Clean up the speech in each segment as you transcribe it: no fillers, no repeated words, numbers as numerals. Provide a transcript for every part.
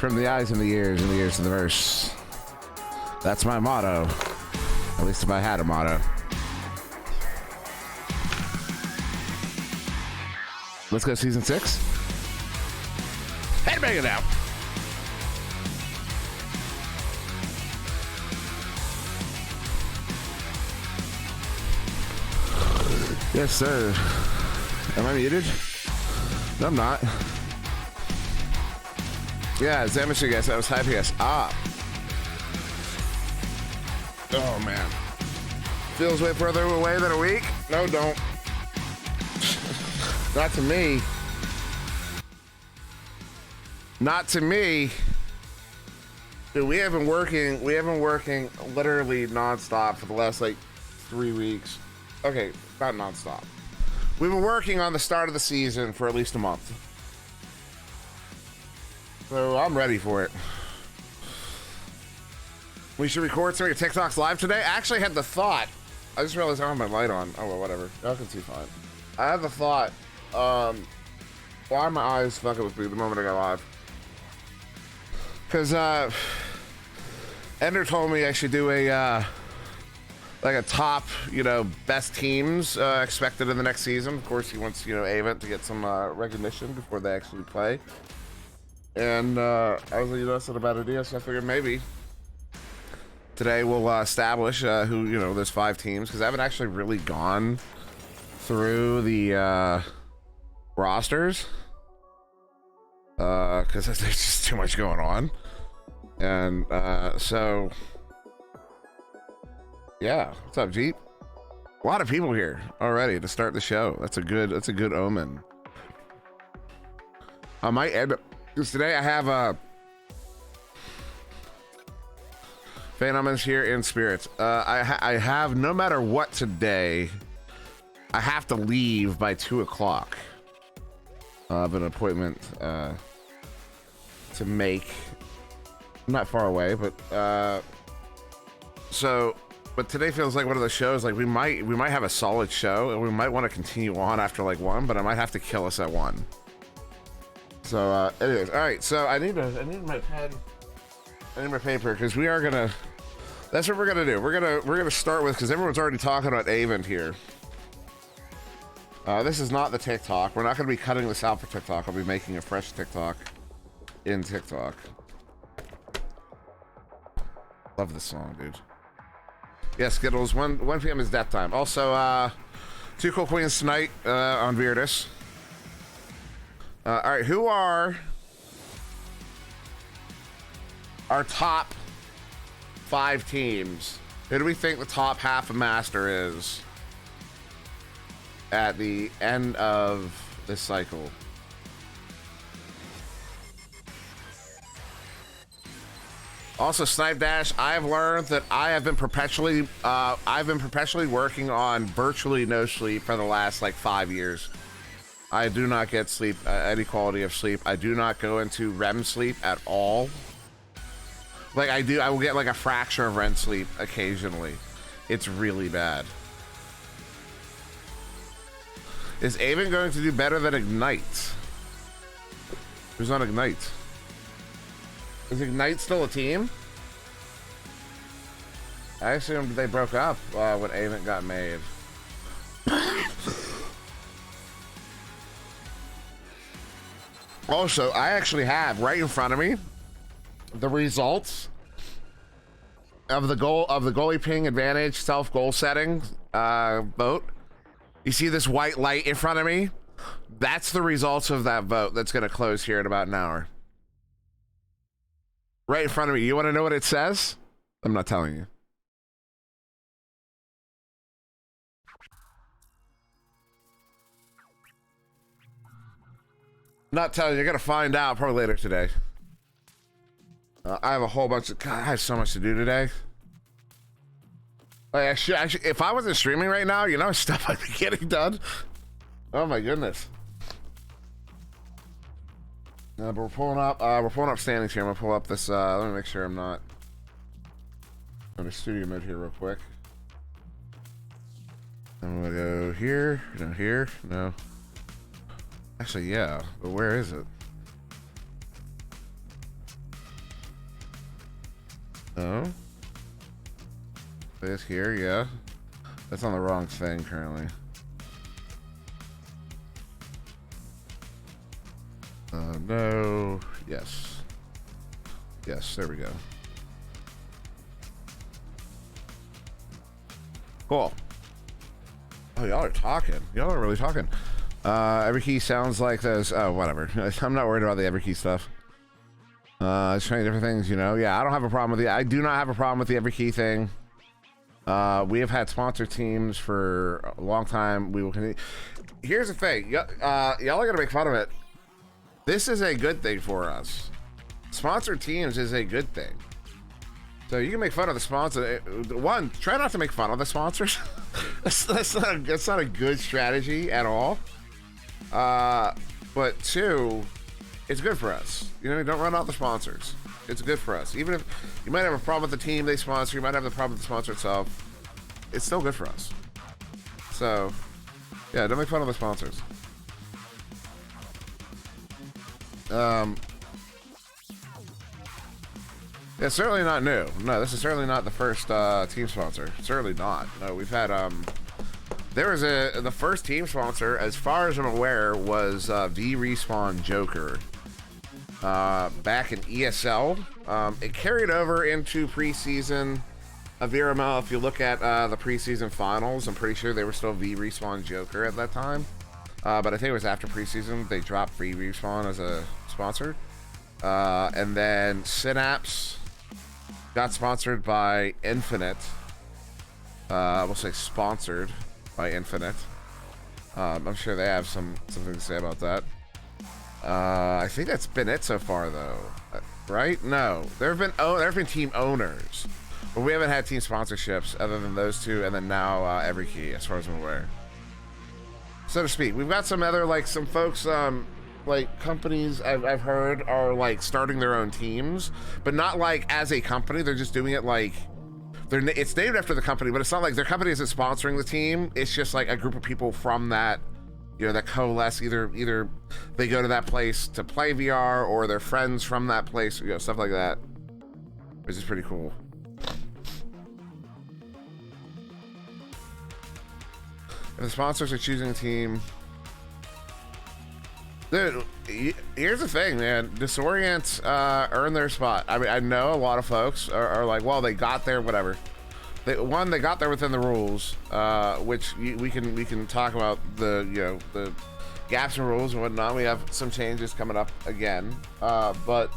from the eyes and the ears of the verse. That's my motto. At least if I had a motto. Let's go season 6. Headbang it out. Yes, sir. Am I muted? No, I'm not. Yeah, Zamish, guys. I was hyping us up. Oh, man. Feels way further away than a week? No, don't. Not to me. Not to me. Dude, we have been working literally nonstop for the last like 3 weeks. Okay, not nonstop. We've been working on the start of the season for at least a month. So I'm ready for it. We should record some of your TikToks live today. I actually had the thought. I just realized I don't have my light on. Oh well, whatever. Y'all can see fine. I had the thought. Why are my eyes fucking with me the moment I got live? Because Ender told me I should do a like a top, best teams expected in the next season. Of course, he wants Avent to get some recognition before they actually play. And I was like, that's not a bad idea. So I figured maybe today we'll establish who there's 5 teams, because I haven't actually really gone through the rosters because there's just too much going on. And so yeah, what's up, Jeep? A lot of people here already to start the show. That's a good omen. I might end up, because today I have a Phantom's here in spirits. I have, no matter what today, I have to leave by 2 o'clock. I have an appointment to make. I'm not far away, but but today feels like one of those shows. Like we might have a solid show, and we might want to continue on after like 1, but I might have to kill us at 1. So anyways, all right. So I need my pen. I need my paper, because we are gonna. That's what we're gonna do. We're gonna start with, because everyone's already talking about Avent here. This is not the TikTok. We're not gonna be cutting this out for TikTok. I'll be making a fresh TikTok in TikTok. Love this song, dude. Yes, Skittles. 1 p.m. is death time. Also, 2 Cool Queens tonight on Virdis. All right, who are our top 5 teams? Who do we think the top half of Master is at the end of this cycle? Also, Snipe Dash, I have learned that I have been perpetually working on virtually no sleep for the last like 5 years. I do not get sleep, any quality of sleep. I do not go into REM sleep at all. Like I will get like a fraction of REM sleep occasionally. It's really bad. Is Avent going to do better than Ignite? Who's on Ignite? Is Ignite still a team? I assumed they broke up when Avent got made. Also, I actually have right in front of me the results of the goalie ping advantage self goal setting vote. You see this white light in front of me? That's the results of that vote that's going to close here in about an hour. Right in front of me. You want to know what it says? I'm not telling you. Not telling you. You're going to find out probably later today. I have a whole bunch of... God, I have so much to do today. Like, I should, if I wasn't streaming right now, stuff I'd be getting done. Oh my goodness. But we're pulling up standings here. I'm gonna pull up this, let me make sure I'm not in the studio mode here real quick. I'm gonna go here, no. Actually, yeah, but where is it? Oh. This here, yeah. That's on the wrong thing currently. No. Yes. Yes, there we go. Cool. Oh, y'all are talking. Y'all are really talking. Every key sounds like those. Oh, whatever. I'm not worried about the every key stuff. It's trying different things, you know. Yeah, I don't have a problem with the. I do not have a problem with the every key thing. We have had sponsor teams for a long time. We will continue. Here's the thing. Y'all are gonna make fun of it. This is a good thing for us. Sponsor teams is a good thing. So you can make fun of the sponsor. One, try not to make fun of the sponsors. that's not a good strategy at all. But two, it's good for us. You know, don't run out the sponsors. It's good for us. Even if you might have a problem with the team they sponsor, you might have the problem with the sponsor itself. It's still good for us. So, yeah, don't make fun of the sponsors. It's certainly not new. No, this is certainly not the first team sponsor. Certainly not. No, we've had there was the first team sponsor, as far as I'm aware, was V-Respawn Joker. Back in ESL. It carried over into preseason of VRML. If you look at the preseason finals, I'm pretty sure they were still V-Respawn Joker at that time. But I think it was after preseason they dropped V-Respawn as a sponsor. And then Synapse got sponsored by Infinite. We'll say sponsored by Infinite. I'm sure they have something to say about that. I think that's been it so far, though. Right? No, there have been team owners, but we haven't had team sponsorships other than those two, and then now every key, as far as I'm aware, so to speak. We've got some other some folks, like companies I've heard are like starting their own teams, but not like as a company. They're just doing it like it's named after the company, but it's not like their company isn't sponsoring the team. It's just like a group of people from that, you know, that coalesce. Either they go to that place to play VR, or they're friends from that place, you know, stuff like that, which is pretty cool. If the sponsors are choosing a team, dude, here's the thing, man. Disorient earned their spot. I mean, I know a lot of folks are like, well, they got there, whatever. They got there within the rules, which we can talk about the gaps in rules and whatnot. We have some changes coming up again, but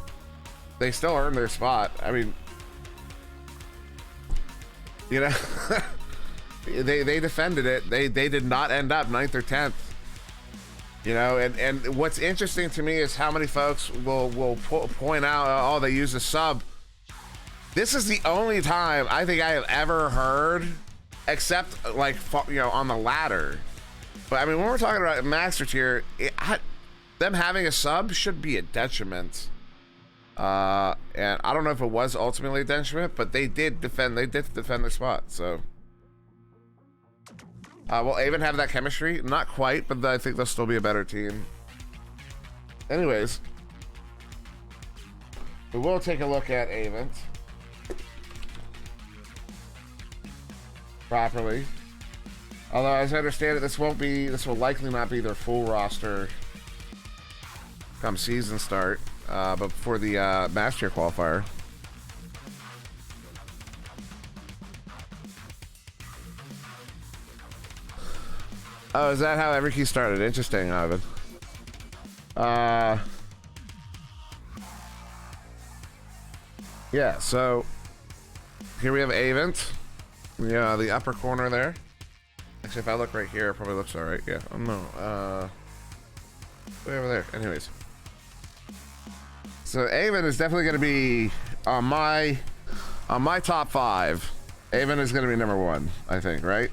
they still earned their spot. I mean, you know, they defended it. They did not end up 9th or 10th. You know, and what's interesting to me is how many folks will point out, oh, they use a sub. This is the only time I think I have ever heard, except like, you know, on the ladder. But I mean, when we're talking about master tier, them having a sub should be a detriment. And I don't know if it was ultimately a detriment, but they did defend their spot. So, will Avon have that chemistry? Not quite, but I think they'll still be a better team. Anyways, we will take a look at Avon properly. Although, as I understand it, this will likely not be their full roster come season start, but for the Master qualifier. Oh, is that how every key started? Interesting, Ivan. Yeah, so here we have Avent. Yeah, the upper corner there. Actually, if I look right here, it probably looks alright. Yeah. Oh no. Way over there. Anyways. So Avon is definitely gonna be on my top 5. Avon is gonna be number 1, I think, right?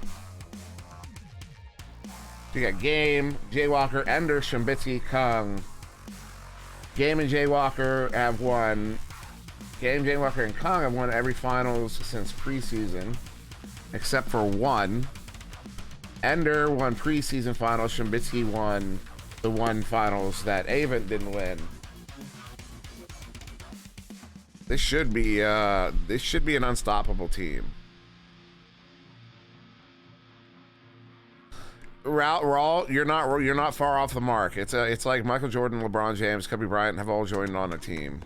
You got Game, Jaywalker, Ender, Shimbitsky, Kung. Game and Jaywalker have won. Game, Jaywalker, and Kung have won every finals since preseason, except for one. Ender won preseason finals. Shimbitsky won the one finals that Avon didn't win. This should be an unstoppable team. Raw, you're not far off the mark. It's like Michael Jordan, LeBron James, Kobe Bryant have all joined on a team.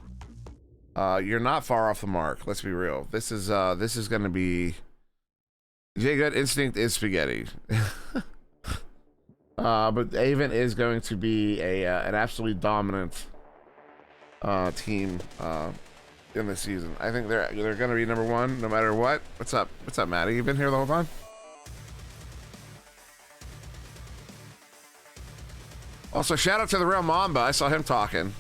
You're not far off the mark. Let's be real. This is going to be. J Gut Instinct is spaghetti. But Avent is going to be an absolutely dominant team in this season. I think they're going to be number one no matter what. What's up? What's up, Maddie? You been here the whole time? Also, shout out to the real Mamba. I saw him talking.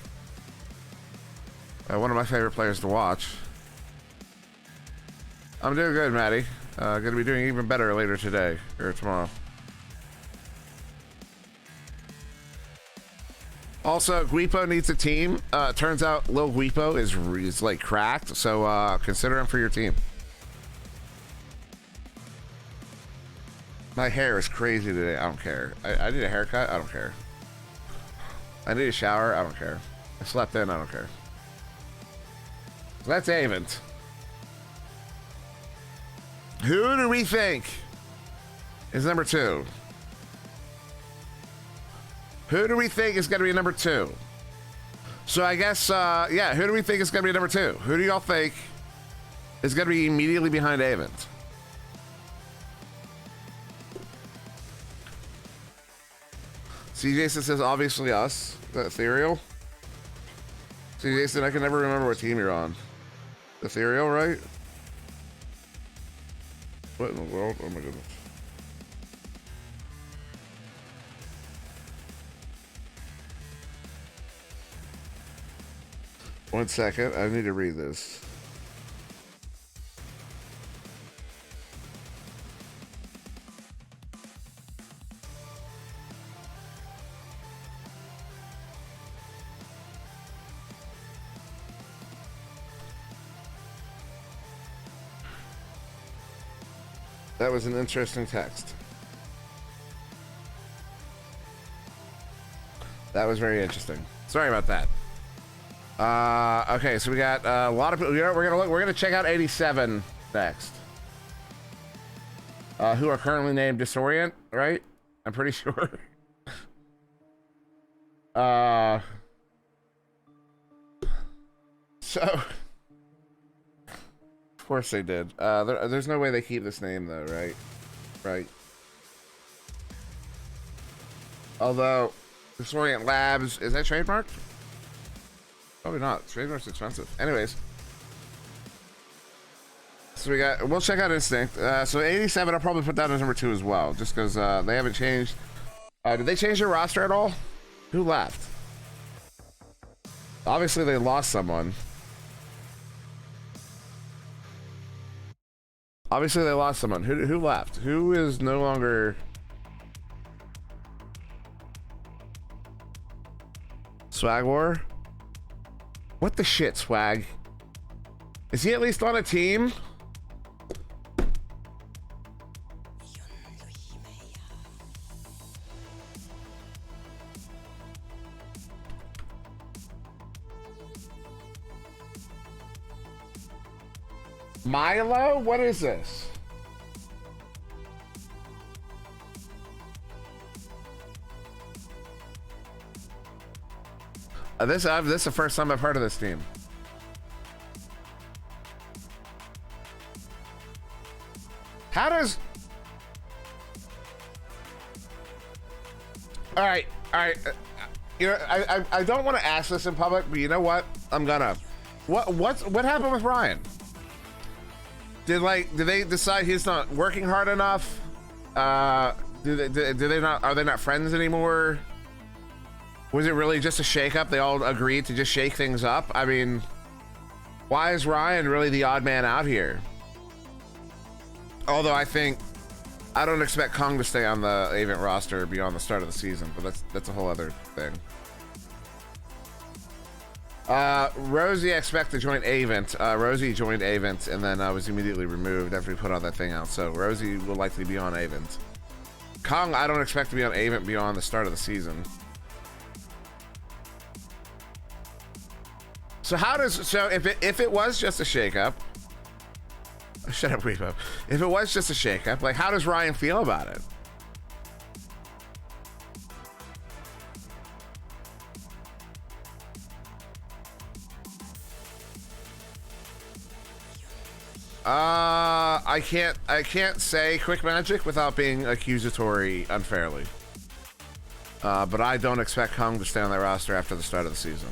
One of my favorite players to watch. I'm doing good, Maddie. Gonna be doing even better later today or tomorrow. Also, Guipo needs a team. Turns out Lil Guipo is like cracked, so consider him for your team. My hair is crazy today. I don't care. I need a haircut. I don't care. I need a shower. I don't care. I slept in. I don't care. So that's Avent. Who do we think is number two? Who do we think is going to be number two? So I guess, yeah, who do we think is going to be number two? Who do y'all think is going to be immediately behind Avent? C. Jason says, obviously us. The Ethereal. C. Jason, I can never remember what team you're on. Ethereal, right? What in the world? Oh my goodness. One second, I need to read this. That was an interesting text. That was very interesting. Sorry about that. Okay, so we got a lot of people. You know, we're gonna check out 87 next. Who are currently named Disorient, right? I'm pretty sure. So. Of course they did. There's no way they keep this name though, right? Right. Although, Disorient Labs, is that trademarked? Probably not. Trademark's expensive. Anyways. So we'll check out Instinct. So 87, I'll probably put that as number 2 as well, just because they haven't changed. Did they change their roster at all? Who left? Obviously they lost someone. Obviously they lost someone. Who left? Who is no longer... Swag War? What the shit, Swag? Is he at least on a team? Milo? What is this? This is the first time I've heard of this team. How does... All right. You know, I don't want to ask this in public, but you know what? I'm gonna. What happened with Ryan? Did they decide he's not working hard enough? Do they not? Are they not friends anymore? Was it really just a shake-up? They all agreed to just shake things up? I mean, why is Ryan really the odd man out here? Although I don't expect Kong to stay on the Avent roster beyond the start of the season, but that's a whole other thing. Rosie, I expect to join Avent. Rosie joined Avent and then was immediately removed after we put all that thing out. So Rosie will likely be on Avent. Kong, I don't expect to be on Avent beyond the start of the season. So how does if it was just a shakeup? Shut up, Repo. If it was just a shakeup, like how does Ryan feel about it? I can't say quick magic without being accusatory unfairly. But I don't expect Kung to stay on that roster after the start of the season.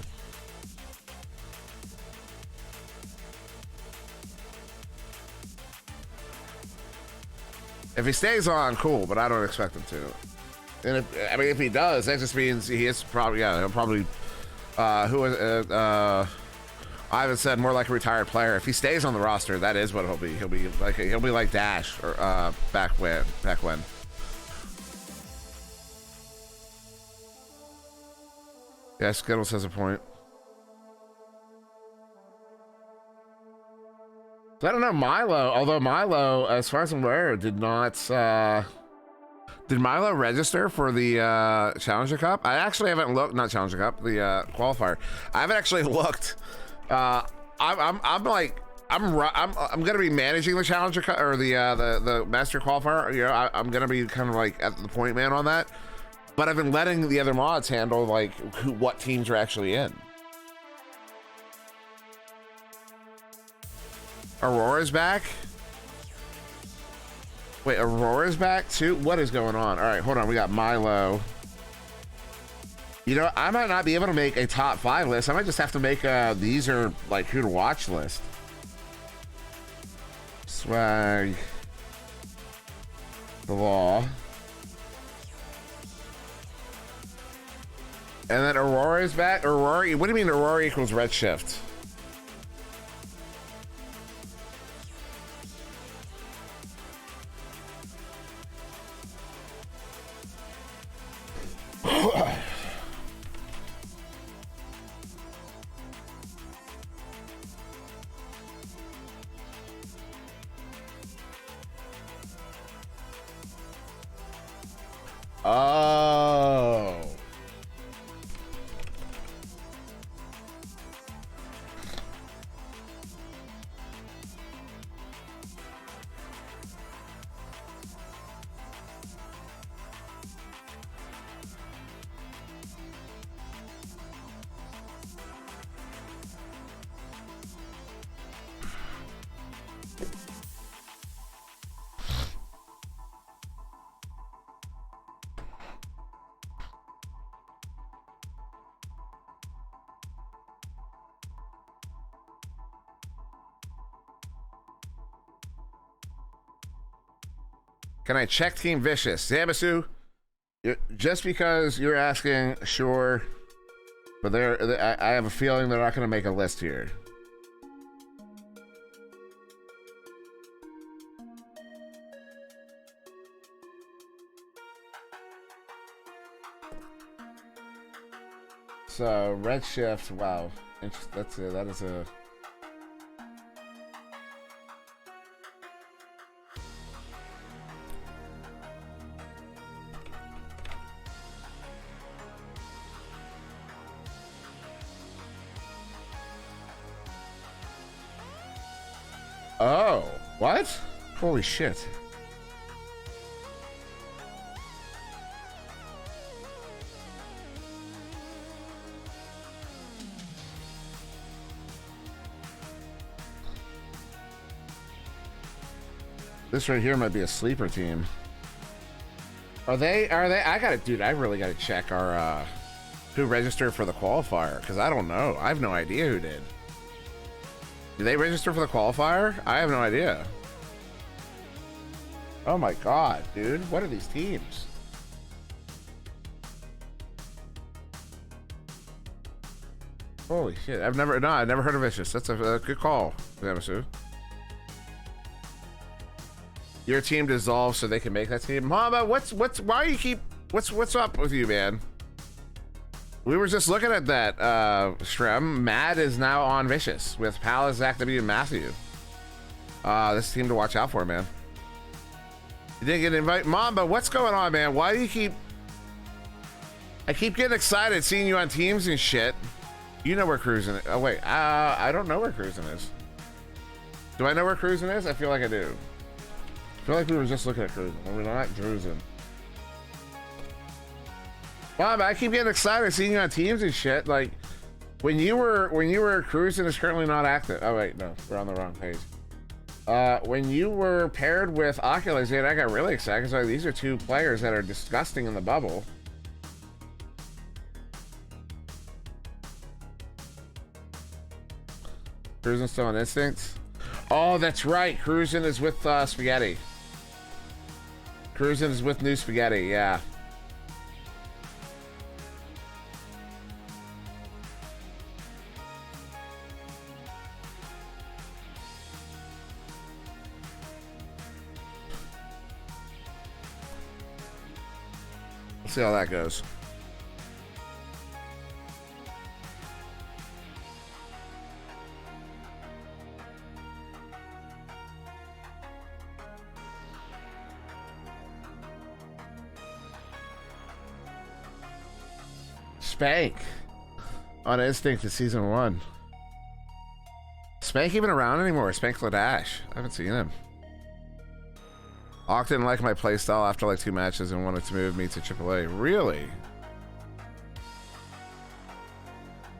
If he stays on, cool, but I don't expect him to. And if he does, that just means he is probably, yeah, he'll probably, Ivan said more like a retired player. If he stays on the roster, that is what he'll be. He'll be like Dash or back when. Yeah, Skittles has a point. So I don't know Milo, although Milo, as far as I'm aware, did not did Milo register for the Challenger Cup? I actually haven't looked, not Challenger Cup, the qualifier. I haven't actually looked. I'm gonna be managing the Challenger Cup or the Master Qualifier. You know, I'm gonna be kind of like at the point man on that. But I've been letting the other mods handle like what teams are actually in. Aurora's back? Wait, Aurora's back too? What is going on? All right, hold on. We got Milo. You know, I might not be able to make a top 5 list. I might just have to make these are like who to watch list. Swag. The law. And then Aurora is back. Aurora, what do you mean Aurora equals Redshift? Oh. Can I check Team Vicious? Zamasu, just because you're asking, sure. But I have a feeling they're not going to make a list here. So, Redshift, wow. That is a... Oh, what? Holy shit. This right here might be a sleeper team. Are they? I gotta, dude, I really gotta check our, who registered for the qualifier, because I don't know. I have no idea who did. Did they register for the qualifier? I have no idea. Oh my god, dude. What are these teams? Holy shit. I've never heard of Vicious. That's a good call, Zamasu. Your team dissolved so they can make that team. Mama, what's up with you, man? We were just looking at that, Strem. Mad is now on Vicious with Pal, Zach W, and Matthew. This team to watch out for, man. You didn't get an invite? Mamba, what's going on, man? Why do you I keep getting excited seeing you on teams and shit. You know where Cruising is. Oh, wait. I don't know where Cruising is. Do I know where Cruising is? I feel like I do. I feel like we were just looking at Cruising. We're not Cruising. Wow, but I keep getting excited seeing you on teams and shit. Like, when you were Cruising is currently not active. Oh, wait. No. We're on the wrong page. When you were paired with Oculus, I got really excited because like, these are two players that are disgusting in the bubble. Cruising still on Instinct? Oh, that's right. Cruising is with Spaghetti. Cruising is with New Spaghetti, yeah. Let's see how that goes. Spank on Instinct in season 1. Spank even around anymore? Spank Ladash. I haven't seen him. Ock didn't like my playstyle after like 2 matches and wanted to move me to AAA. Really?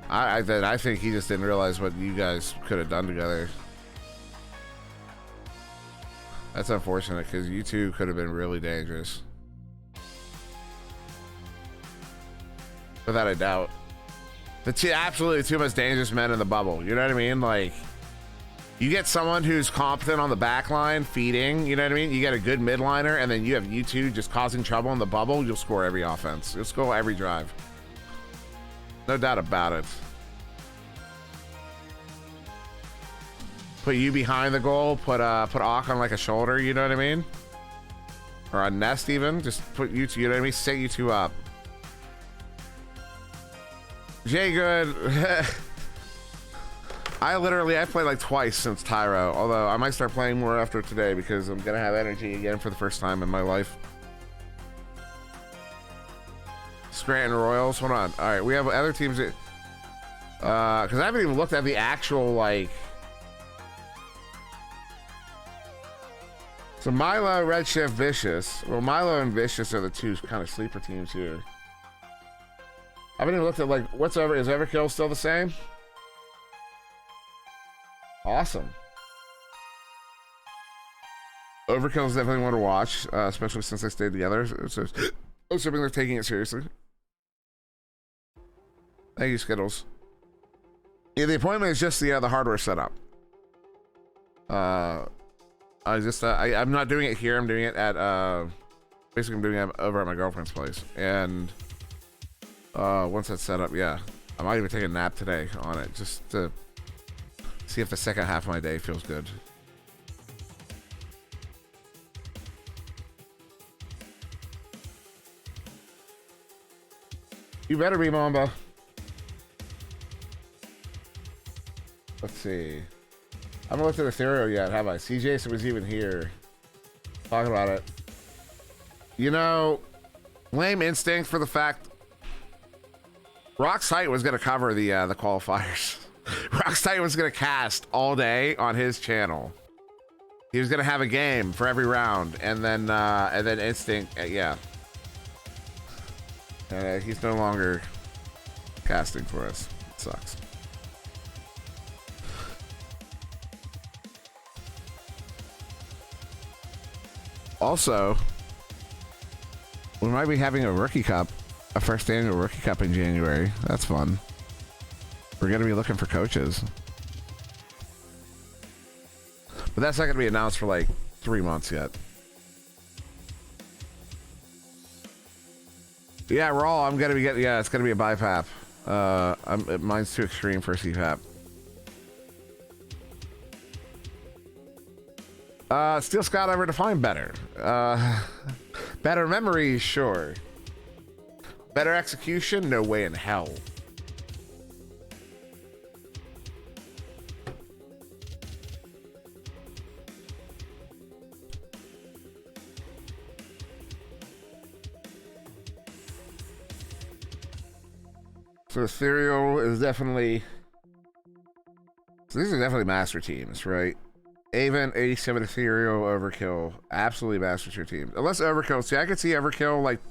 I think he just didn't realize what you guys could have done together. That's unfortunate because you two could have been really dangerous. Without a doubt. Absolutely two most dangerous men in the bubble. You know what I mean? Like, you get someone who's competent on the back line, feeding, you know what I mean? You get a good midliner, and then you have you two just causing trouble in the bubble, you'll score every offense. You'll score every drive. No doubt about it. Put you behind the goal, put Ock on like a shoulder, you know what I mean? Or a nest even. Just put you two, you know what I mean? Set you two up. Jay Good. I've played like twice since Tyro, although I might start playing more after today because I'm gonna have energy again for the first time in my life. Scranton Royals, hold on. All right, we have other teams that, because I haven't even looked at the actual like. So Milo, Redshift, Vicious. Well, Milo and Vicious are the two kind of sleeper teams here. I haven't even looked at like is Everkill still the same? Awesome. Overkill is definitely one to watch, especially since they stayed together. So, assuming they're taking it seriously. Thank you, Skittles. Yeah, the appointment is just the hardware setup. I'm not doing it here. I'm doing it at basically I'm doing it over at my girlfriend's place. And once that's set up, yeah, I might even take a nap today on it just to see if the second half of my day feels good. You better be, Mamba. Let's see. I haven't looked at Ethereal yet, have I? CJ was even here talking about it. You know, lame instinct for the fact Rock's Height was going to cover the qualifiers. Rock's Height was going to cast all day on his channel. He was going to have a game for every round, and then Instinct, yeah. He's no longer casting for us. It sucks. Also, we might be having a Rookie Cup, a first annual Rookie Cup in January. That's fun. We're going to be looking for coaches. But that's not going to be announced for like 3 months yet. Yeah, Raw, I'm going to be getting, yeah, it's going to be a BiPAP. Mine's too extreme for a CPAP. Steel Scott ever defined better. Better memories, sure. Better execution? No way in hell. So Ethereal is definitely... So these are definitely master teams, right? Avent, 87, Ethereal, Overkill. Absolutely master tier teams. Unless Overkill... See, I could see Overkill, like...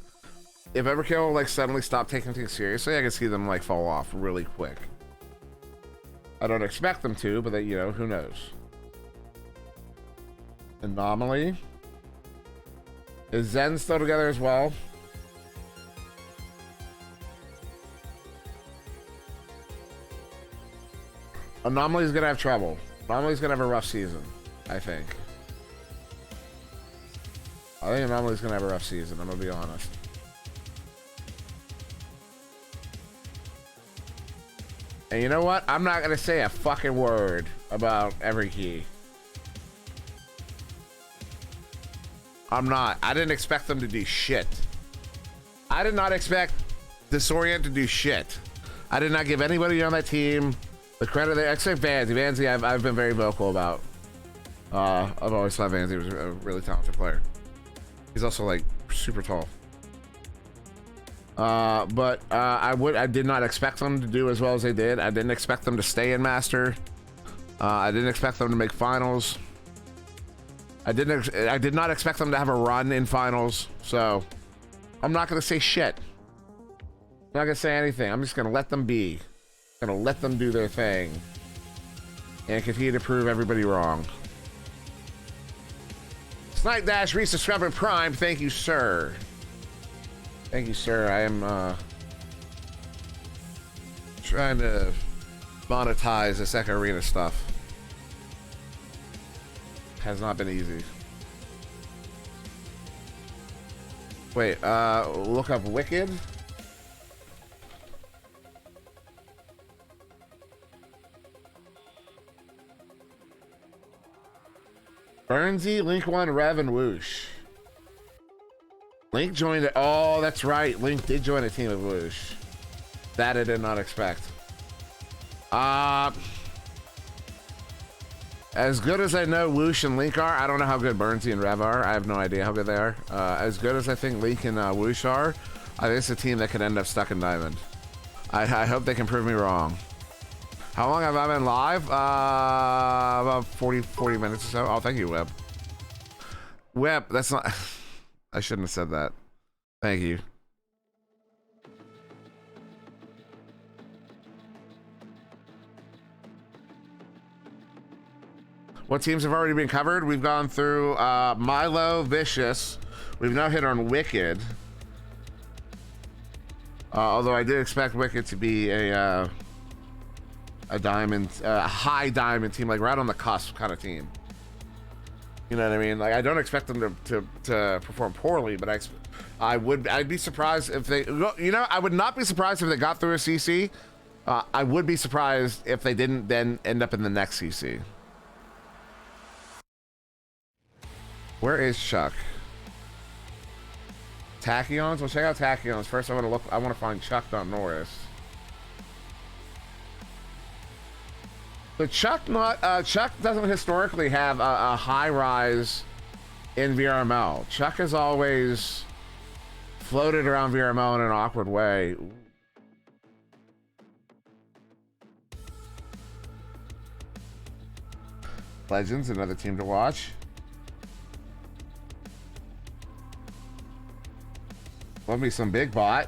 If Overkill, like, suddenly stopped taking things seriously, I could see them, like, fall off really quick. I don't expect them to, but, you know, who knows? Anomaly. Is Zen still together as well? Anomaly's gonna have trouble. Anomaly's gonna have a rough season, I think. I think Anomaly's gonna have a rough season, I'm gonna be honest. And you know what? I'm not gonna say a fucking word about every key. I'm not. I didn't expect them to do shit. I did not expect Disorient to do shit. I did not give anybody on that team the credit there, except Vanzy. Vanzy, I've been very vocal about. I've always thought Vanzy was a really talented player. He's also like super tall. I did not expect them to do as well as they did. I didn't expect them to stay in Master. I didn't expect them to make finals. I did not expect them to have a run in finals. So I'm not gonna say shit. I'm not gonna say anything. I'm just gonna let them be. Gonna let them do their thing and continue to prove everybody wrong. Snipe Dash resubscribing Prime. Thank you, sir. Thank you, sir. I am trying to monetize this Echo Arena stuff. Has not been easy. Wait, look up Wicked. Burnsy, Link 1, Rev, and Whoosh. Link joined it. Oh, that's right. Link did join a team of Whoosh. That I did not expect. As good as I know Whoosh and Link are, I don't know how good Burnsy and Rev are. I have no idea how good they are. As good as I think Link and Whoosh are, I think it's a team that could end up stuck in Diamond. I hope they can prove me wrong. How long have I been live? About 40 minutes or so. Oh, thank you, Web. Web, that's not... I shouldn't have said that. Thank you. What teams have already been covered? We've gone through Milo, Vicious. We've now hit on Wicked. Although I did expect Wicked to be a diamond, high diamond team, like right on the cusp kind of team. You know what I mean? Like I don't expect them to perform poorly, but I'd be surprised if they, you know, I would not be surprised if they got through a CC. I would be surprised if they didn't then end up in the next CC. Where is Chuck? Tachyons? Well, check out Tachyons. First, I want to find Chuck, not Norris. But Chuck doesn't historically have a high rise in VRML. Chuck has always floated around VRML in an awkward way. Legends, another team to watch. Love me some big bot.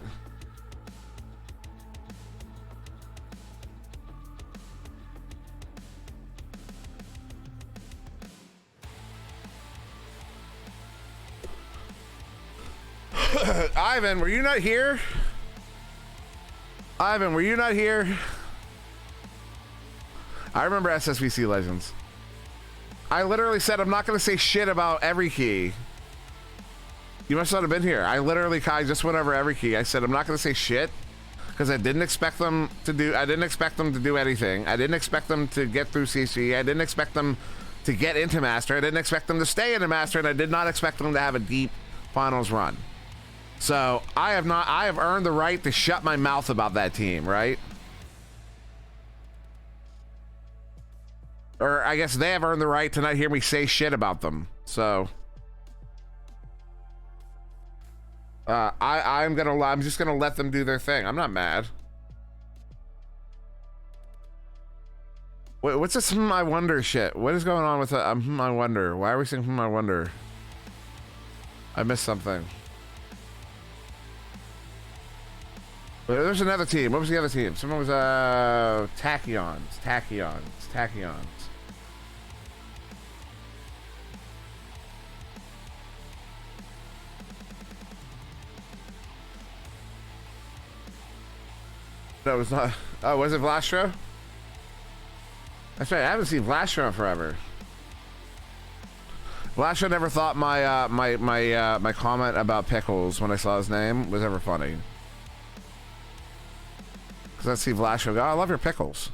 Ivan, were you not here? Ivan, were you not here? I remember SSVC Legends. I literally said I'm not going to say shit about every key. You must not have been here. I just went over every key. I said I'm not going to say shit because I didn't expect them to do anything. I didn't expect them to get through CC. I didn't expect them to get into Master. I didn't expect them to stay into Master, and I did not expect them to have a deep finals run. So I have earned the right to shut my mouth about that team, right? Or I guess they have earned the right to not hear me say shit about them. So I'm just gonna let them do their thing. I'm not mad. What's this I wonder shit? What is going on with the I wonder? Why are we saying I wonder? I missed something. There's another team. What was the other team? Someone was Tachyons. No, it was not. Oh, was it Vlastro? That's right. I haven't seen Vlastro in forever. Vlastro never thought my comment about pickles when I saw his name was ever funny. Because I see Vlastro go, oh, I love your pickles.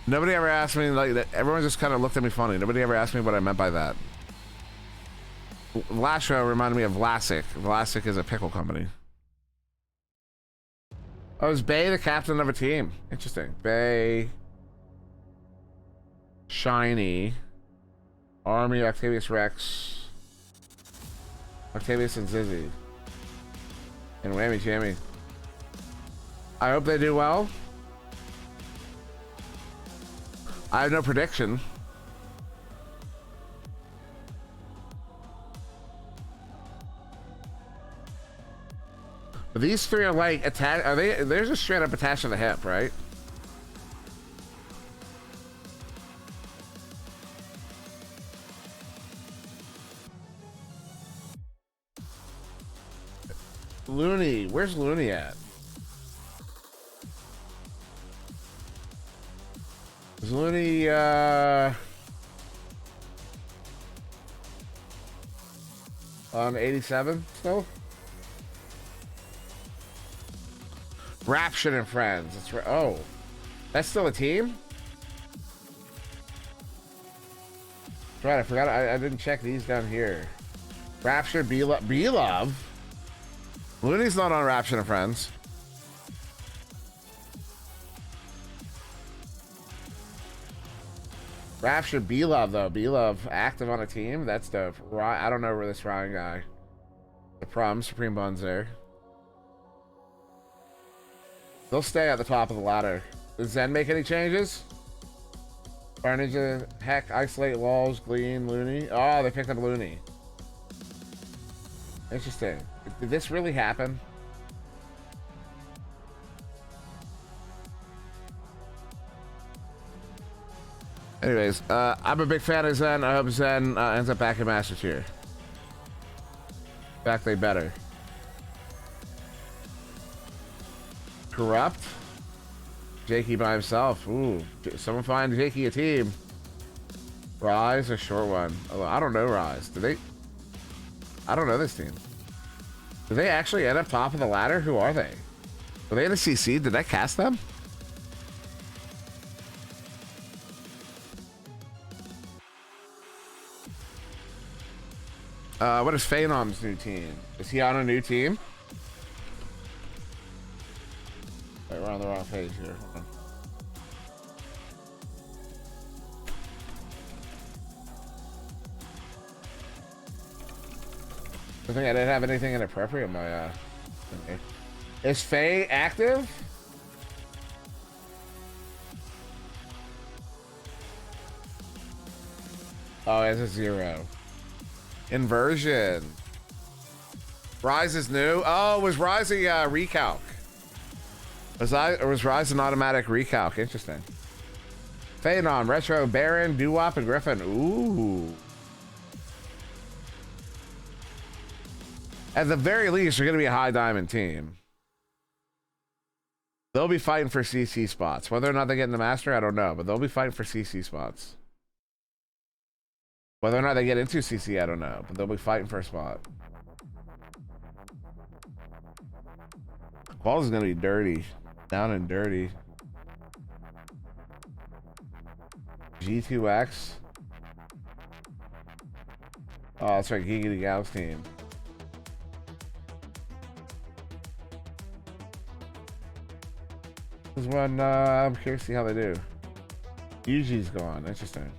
Nobody ever asked me like that. Everyone just kind of looked at me funny. Nobody ever asked me what I meant by that. Vlastro reminded me of Vlasic. Vlasic is a pickle company. Oh, is Bay the captain of a team? Interesting. Bay, Shiny, Army, Octavius Rex, Octavius and Zizzy, and Whammy Jammy. I hope they do well. I have no prediction. But these three are like attached. Are they? They're just straight up attached to the hip, right? Looney, where's Looney at? Is Looney on 87 still? Raption and Friends. That's right. Oh, that's still a team? That's right, I forgot. I didn't check these down here. Rapture, B-Love. Looney's not on Raption and Friends. Rapture, B-Love though. B-Love active on a team. That's dope. I don't know where this Ryan guy. The Prom, Supreme Buns there. They'll stay at the top of the ladder. Does Zen make any changes? Fire Ninja, Heck, Isolate, Walls, Glean, Looney. Oh, they picked up Looney. Interesting. Did this really happen? Anyways, I'm a big fan of Zen. I hope Zen ends up back in Master Tier. In fact, they better. Corrupt? Jakey by himself. Ooh. Someone find Jakey a team. Rise, a short one. Oh, I don't know Rise. Do they? I don't know this team. Did they actually end up top of the ladder? Who are they? Were they in the CC? Did I cast them? What is Phenom's new team? Is he on a new team? Wait, we're on the wrong page here. Hold on. I think I didn't have anything inappropriate in my Is Faye active? Oh, it's a 0. Inversion. Rise is new. Oh, was Rise a recalc? Was Rise an automatic recalc? Interesting. Phenom, Retro, Baron, Doo-Wop, and Griffin. Ooh. At the very least, they're going to be a high diamond team. They'll be fighting for CC spots. Whether or not they get in the Master, I don't know. But they'll be fighting for CC spots. Whether or not they get into CC, I don't know. But they'll be fighting for a spot. Balls is going to be dirty. Down and dirty. G2X. Oh, that's right. Giggity Gals team. This is one, I'm curious to see how they do. Yuji's gone. Interesting.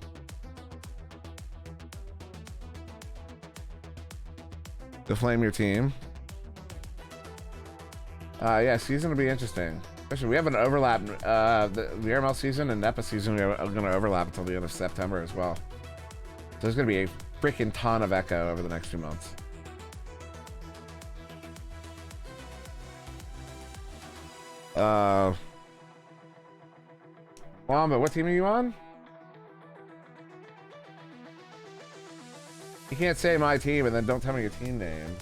To flame your team. Yeah, season will be interesting. Actually, we have an overlap. The VRML season and NEPA season are going to overlap until the end of September as well. So there's going to be a freaking ton of Echo over the next 2 months. But what team are you on? You can't say my team and then don't tell me your team name.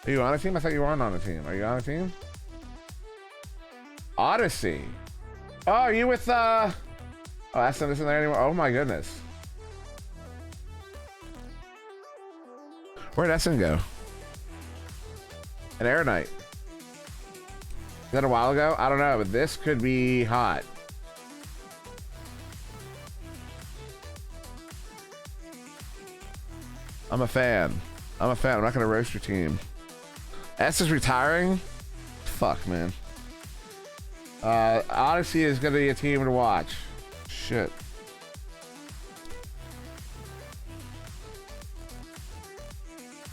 Are you on a team? I thought you weren't on a team. Are you on a team? Odyssey. Oh, are you with oh, Essen isn't there anymore? Oh my goodness. Where'd Essen go? An Air Knight. Is that a while ago? I don't know, but this could be hot. I'm a fan. I'm a fan. I'm not gonna roast your team. S is retiring? Fuck, man. Odyssey is gonna be a team to watch. Shit.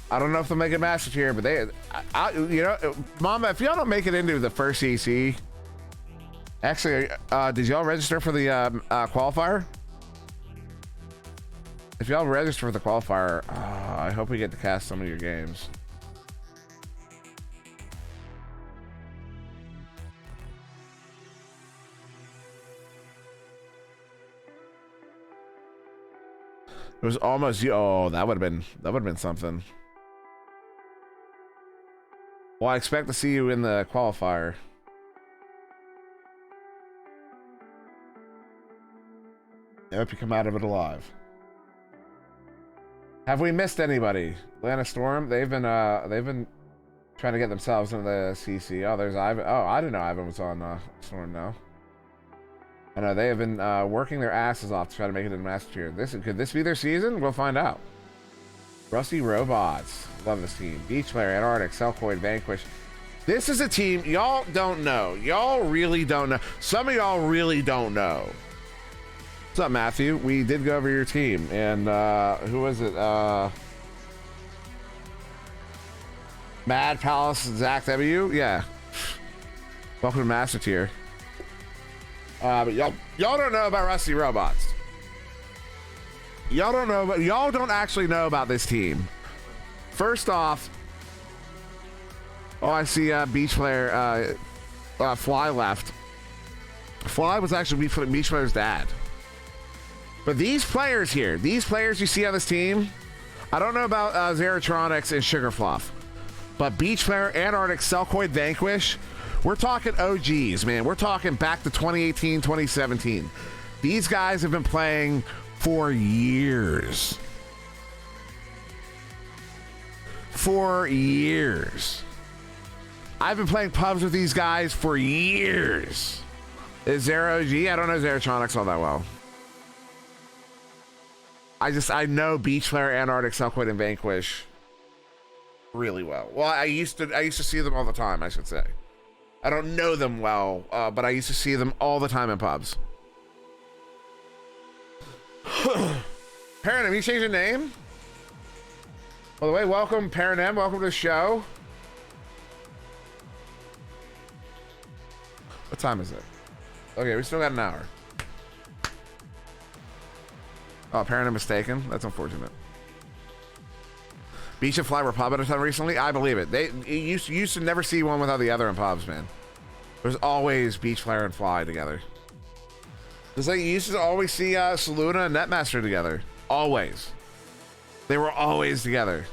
I don't know if they'll make it Master Tier, but they, you know, Mama, if y'all don't make it into the first EC, actually, did y'all register for the qualifier? If y'all register for the qualifier, I hope we get to cast some of your games. It was almost you. Oh, that would have been something. Well, I expect to see you in the qualifier. I hope you come out of it alive. Have we missed anybody? Atlanta Storm, they've been trying to get themselves into the CC. Oh, there's Ivan. Oh, I didn't know Ivan was on Storm now. I know they have been working their asses off to try to make it in Master Tier. Could this be their season? We'll find out. Rusty Robots. Love this team. Beach Player, Antarctic, Selkoid, Vanquish. This is a team y'all don't know. Y'all really don't know. Some of y'all really don't know. What's up, Matthew? We did go over your team. And who was it? Mad Palace, Zach W? Yeah. Welcome to Master Tier. But y'all don't know about Rusty Robots. Y'all don't actually know about this team. First off, I see Beach Player Fly left. Fly was actually Beach Player's dad. But these players here, these players you see on this team, I don't know about Zeratronics and Sugarfluff, but Beach Player, Antarctic, Selkoid, Vanquish, we're talking OGs, man. We're talking back to 2018, 2017. These guys have been playing for years. For years. I've been playing pubs with these guys for years. Is Zero OG? I don't know Zeratronics all that well. I know Beach Player, Antarctic, Selkoid, and Vanquish really well. Well, I used to see them all the time, I should say. I don't know them well, but I used to see them all the time in pubs. Parent, have you changed your name? By the way, welcome, Parent M. Welcome to the show. What time is it? Okay, we still got an hour. Oh, Parent M mistaken. That's unfortunate. Beach and Fly were pub at a time recently. I believe it. You used to never see one without the other in pubs, man. There's always Beach Player and Fly together. It's like you used to always see Saluna and Netmaster together. Always. They were always together.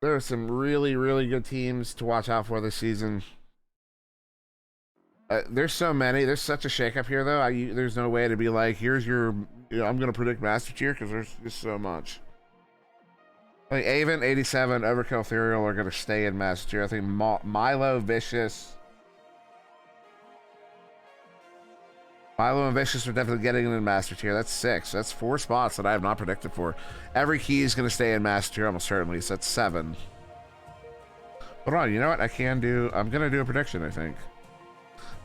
There are some really, really good teams to watch out for this season. There's so many. There's such a shakeup here, though. There's no way to be like, here's your. I'm going to predict Master Tier because there's just so much. I think Avon, 87, Overkill, Ethereal are going to stay in Master Tier. I think Milo, Vicious. Milo and Vicious are definitely getting in Master Tier. That's 6. That's 4 spots that I have not predicted for. Every key is going to stay in Master Tier almost certainly. So that's 7. Hold on. You know what? I'm going to do a prediction, I think.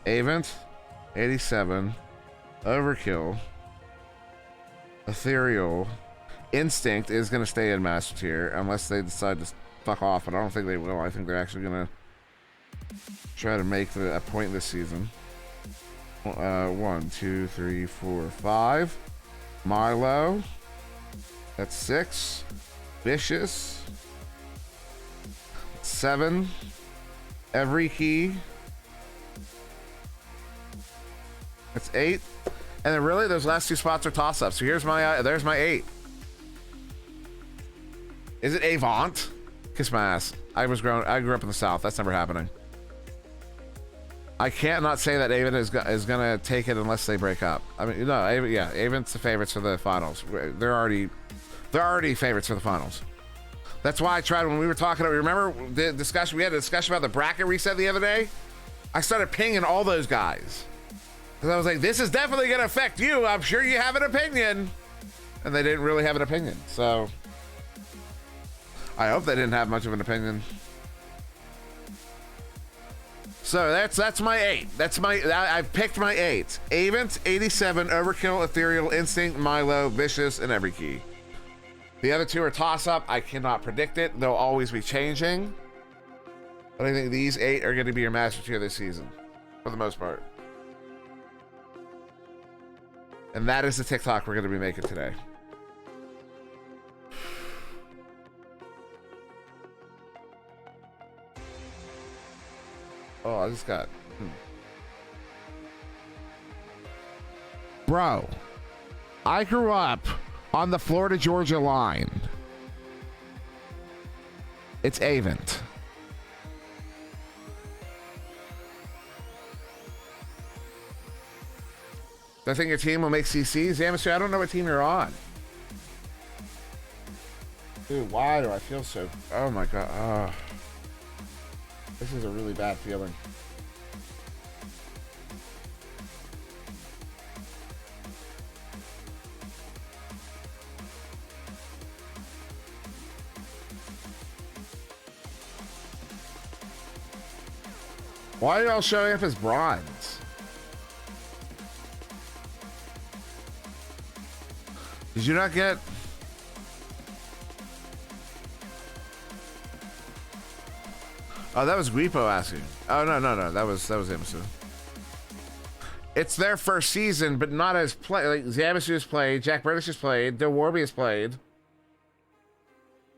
Avent, 87, Overkill, Ethereal, Instinct is going to stay in Master Tier unless they decide to fuck off, but I don't think they will. I think they're actually going to try to make a point this season. 1, 2, 3, 4, 5. Milo. That's 6. Vicious. 7. Every key. That's 8. And then really those last 2 spots are toss-ups. So here's my there's my 8. Is it Avant? Kiss my ass. I grew up in the South. That's never happening. I can't not say that Avon is gonna take it unless they break up. I mean, no, Avon's the favorites for the finals. They're already favorites for the finals. That's why I tried when we were talking. Remember the discussion? We had a discussion about the bracket reset the other day. I started pinging all those guys because I was like, "This is definitely gonna affect you. I'm sure you have an opinion," and they didn't really have an opinion. So I hope they didn't have much of an opinion. So that's my 8. I've picked my 8. Avent, 87, Overkill, Ethereal, Instinct, Milo, Vicious, and Every Key. The other 2 are toss-up. I cannot predict it. They'll always be changing. But I think these 8 are going to be your Master Tier this season, for the most part. And that is the TikTok we're going to be making today. Oh, I just got... Bro, I grew up on the Florida-Georgia line. It's Avent. Do I think your team will make CCs? Amateur, I don't know what team you're on. Dude, why do I feel so... Oh my god. This is a really bad feeling. Why are y'all showing up as bronze? Did you not get... Oh, that was Guipo asking. Oh, no. That was Zamasu. It's their first season, but not as play. Like, Zamasu has played, Jack British has played, Del Warby has played.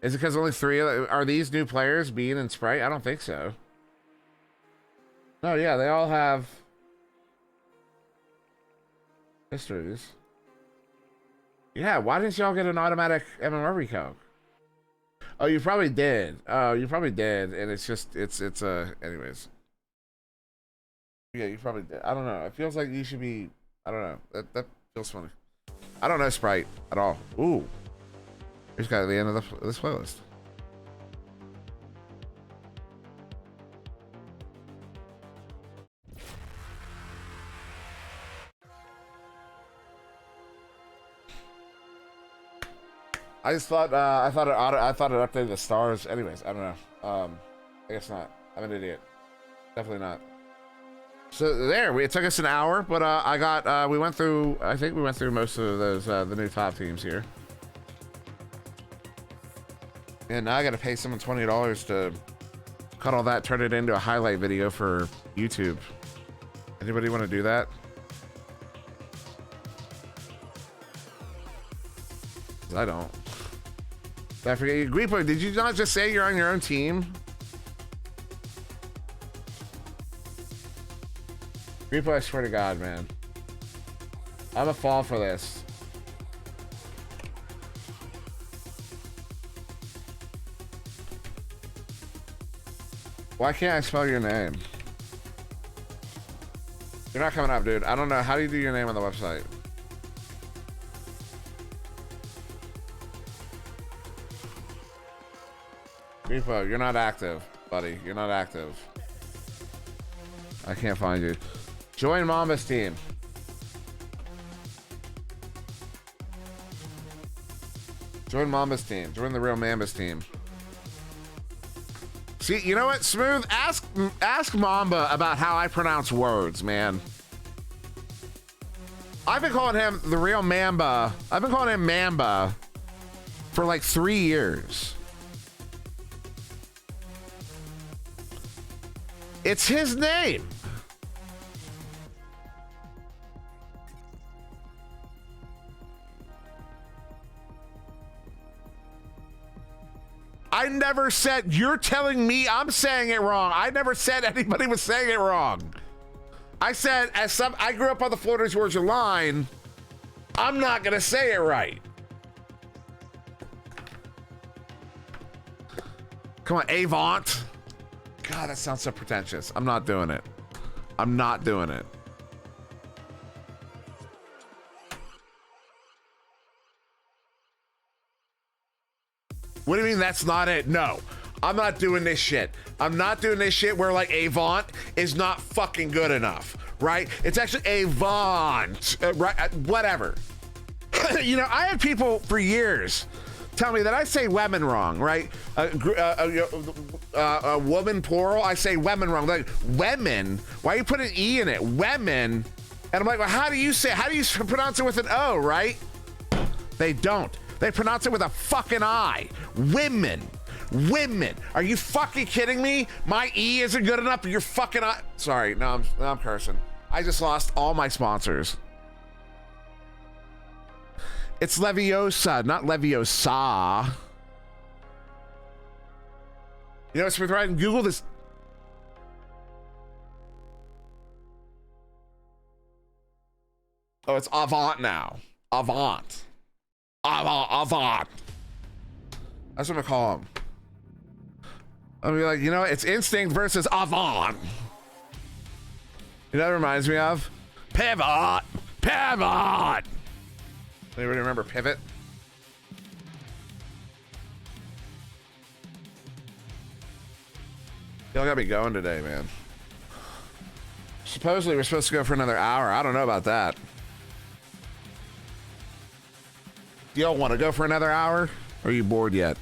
Is it because only 3 are these new players, Bean and Sprite? I don't think so. No, yeah, they all have histories. Yeah, why didn't y'all get an automatic MMR recalc? Oh, you probably did. Oh, you probably did, and it's just anyways. Yeah, you probably did. I don't know. It feels like you should be. I don't know. That feels funny. I don't know Sprite at all. Ooh, we just got to the end of this playlist. I just thought I thought it updated the stars. Anyways, I don't know. I guess not. I'm an idiot. Definitely not. So there, it took us an hour, but I think we went through most of those the new top teams here. And now I got to pay someone $20 to cut all that, turn it into a highlight video for YouTube. Anybody want to do that? I don't. I forget. Guipo, did you not just say you're on your own team? Guipo, I swear to God, man. I'm a fall for this. Why can't I spell your name? You're not coming up, dude. I don't know. How do you do your name on the website? Repo, you're not active, buddy. You're not active. I can't find you. Join Mama's team. Join Mama's team. Join the real Mama's team. See, you know what? Smooth, ask Mamba about how I pronounce words, man. I've been calling him the real Mamba. I've been calling him Mamba for like 3 years. It's his name. I never said, you're telling me I'm saying it wrong. I never said anybody was saying it wrong. I said, I grew up on the Florida Georgia line, I'm not gonna say it right. Come on, Avant. God, that sounds so pretentious. I'm not doing it. I'm not doing it. What do you mean that's not it? No, I'm not doing this shit. I'm not doing this shit where like Avant is not fucking good enough, right? It's actually Avant, right? Whatever. You know, I had people for years tell me that I say women wrong, right? A woman plural, I say women wrong. Like, women? Why you put an E in it? Women. And I'm like, well, how do you pronounce it with an O, right? They don't. They pronounce it with a fucking I. Women. Women. Are you fucking kidding me? My E isn't good enough for your fucking I. Sorry, no, I'm cursing. I just lost all my sponsors. It's Leviosa, not Leviosa. You know what's right? Google this. Oh, it's Avant now. Avant. Avant. That's what I'm gonna call him. I'll be like, you know, it's Instinct versus Avant. You know what it reminds me of? Pivot. Pivot. Anybody remember Pivot? Y'all gotta be going today, man. Supposedly we're supposed to go for another hour. I don't know about that. Y'all want to go for another hour? Or are you bored yet?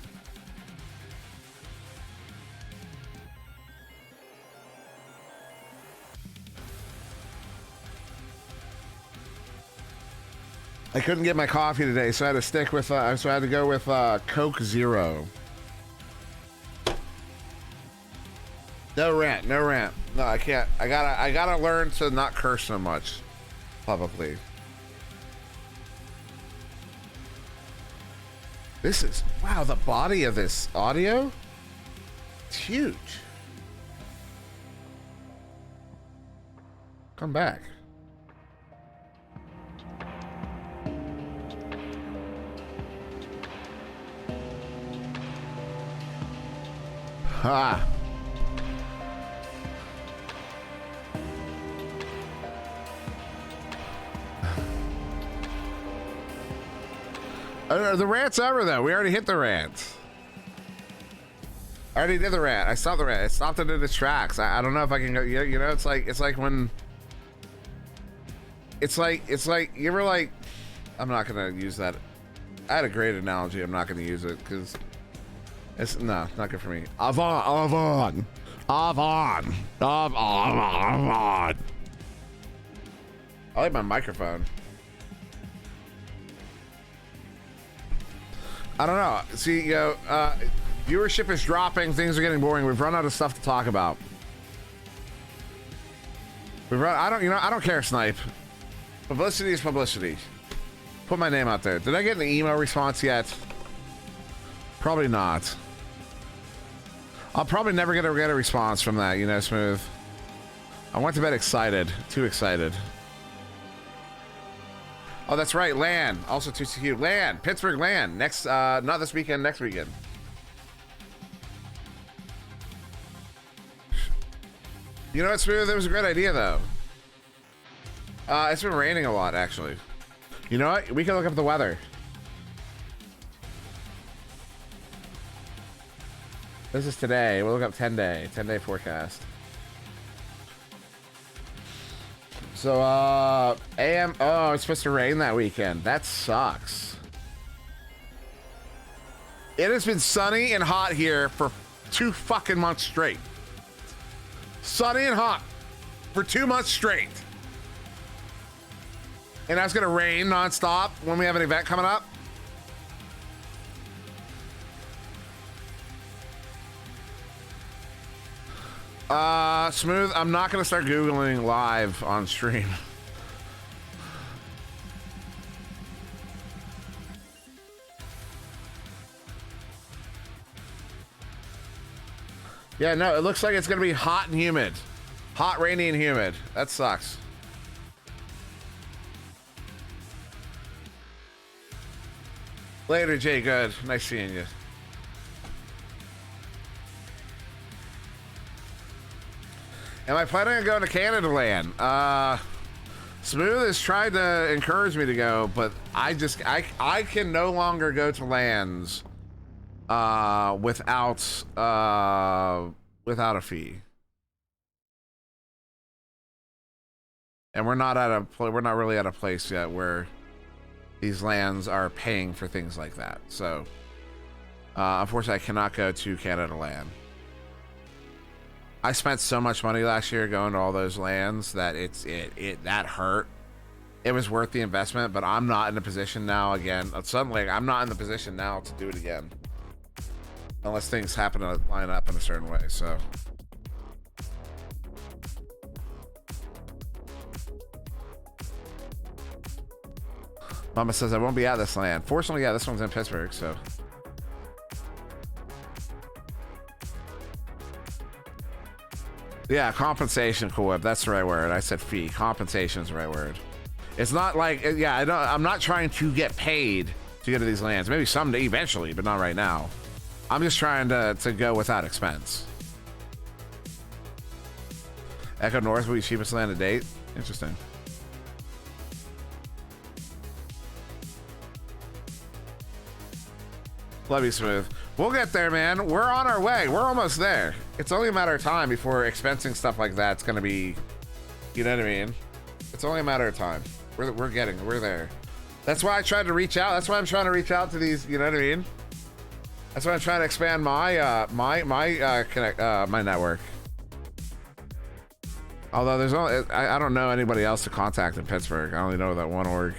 I couldn't get my coffee today, so I had to stick with. So I had to go with Coke Zero. No rant, no rant. No, I can't. I gotta learn to not curse so much publicly. This is, wow, the body of this audio, it's huge. Come back. Ha. The rant's over though. We already hit the rant. I already did the rant. I stopped the rant. I stopped it in its tracks. I don't know if I can go. You know, it's like when. It's like you ever like. I'm not gonna use that. I had a great analogy. I'm not gonna use it because it's not good for me. Avant. I like my microphone. I don't know. See, you know, viewership is dropping. Things are getting boring. We've run out of stuff to talk about. I don't care, Snipe. Publicity is publicity. Put my name out there. Did I get an email response yet? Probably not. I'll probably never get a response from that, you know, Smooth. I went to bed excited. Too excited. Oh, that's right. LAN. Also too cute. LAN. Pittsburgh LAN. Next, not this weekend, next weekend. You know what, Smooth? It was a great idea, though. It's been raining a lot, actually. You know what? We can look up the weather. This is today. We'll look up 10-day forecast. So, oh, it's supposed to rain that weekend. That sucks. It has been sunny and hot here for 2 fucking months straight. Sunny and hot for 2 months straight. And now it's gonna rain nonstop when we have an event coming up. Smooth, I'm not gonna start Googling live on stream. Yeah, no, it looks like it's gonna be hot and humid. Hot, rainy, and humid. That sucks. Later, Jay. Good. Nice seeing you. Am I planning on going to Canada Land? Smooth has tried to encourage me to go, but I can no longer go to lands without a fee. And we're not really at a place yet where these lands are paying for things like that. So unfortunately I cannot go to Canada Land. I spent so much money last year going to all those lands that that hurt. It was worth the investment, but I'm not in a position now again. Suddenly I'm not in the position now to do it again. Unless things happen to line up in a certain way, so. Mama says I won't be at this land. Fortunately, yeah, this one's in Pittsburgh, so. Yeah, compensation, cool whip. That's the right word. I said fee. Compensation is the right word. It's not like, yeah, I'm not trying to get paid to get to these lands. Maybe someday, eventually, but not right now. I'm just trying to go without expense. Echo North will be cheapest land to date. Interesting. Love you, Smooth. We'll get there, man. We're on our way. We're almost there. It's only a matter of time before expensing stuff like that's gonna be, you know what I mean? It's only a matter of time. We're there. That's why I tried to reach out. That's why I'm trying to reach out to these, you know what I mean? That's why I'm trying to expand my my network. Although there's only, I don't know anybody else to contact in Pittsburgh. I only know that one org.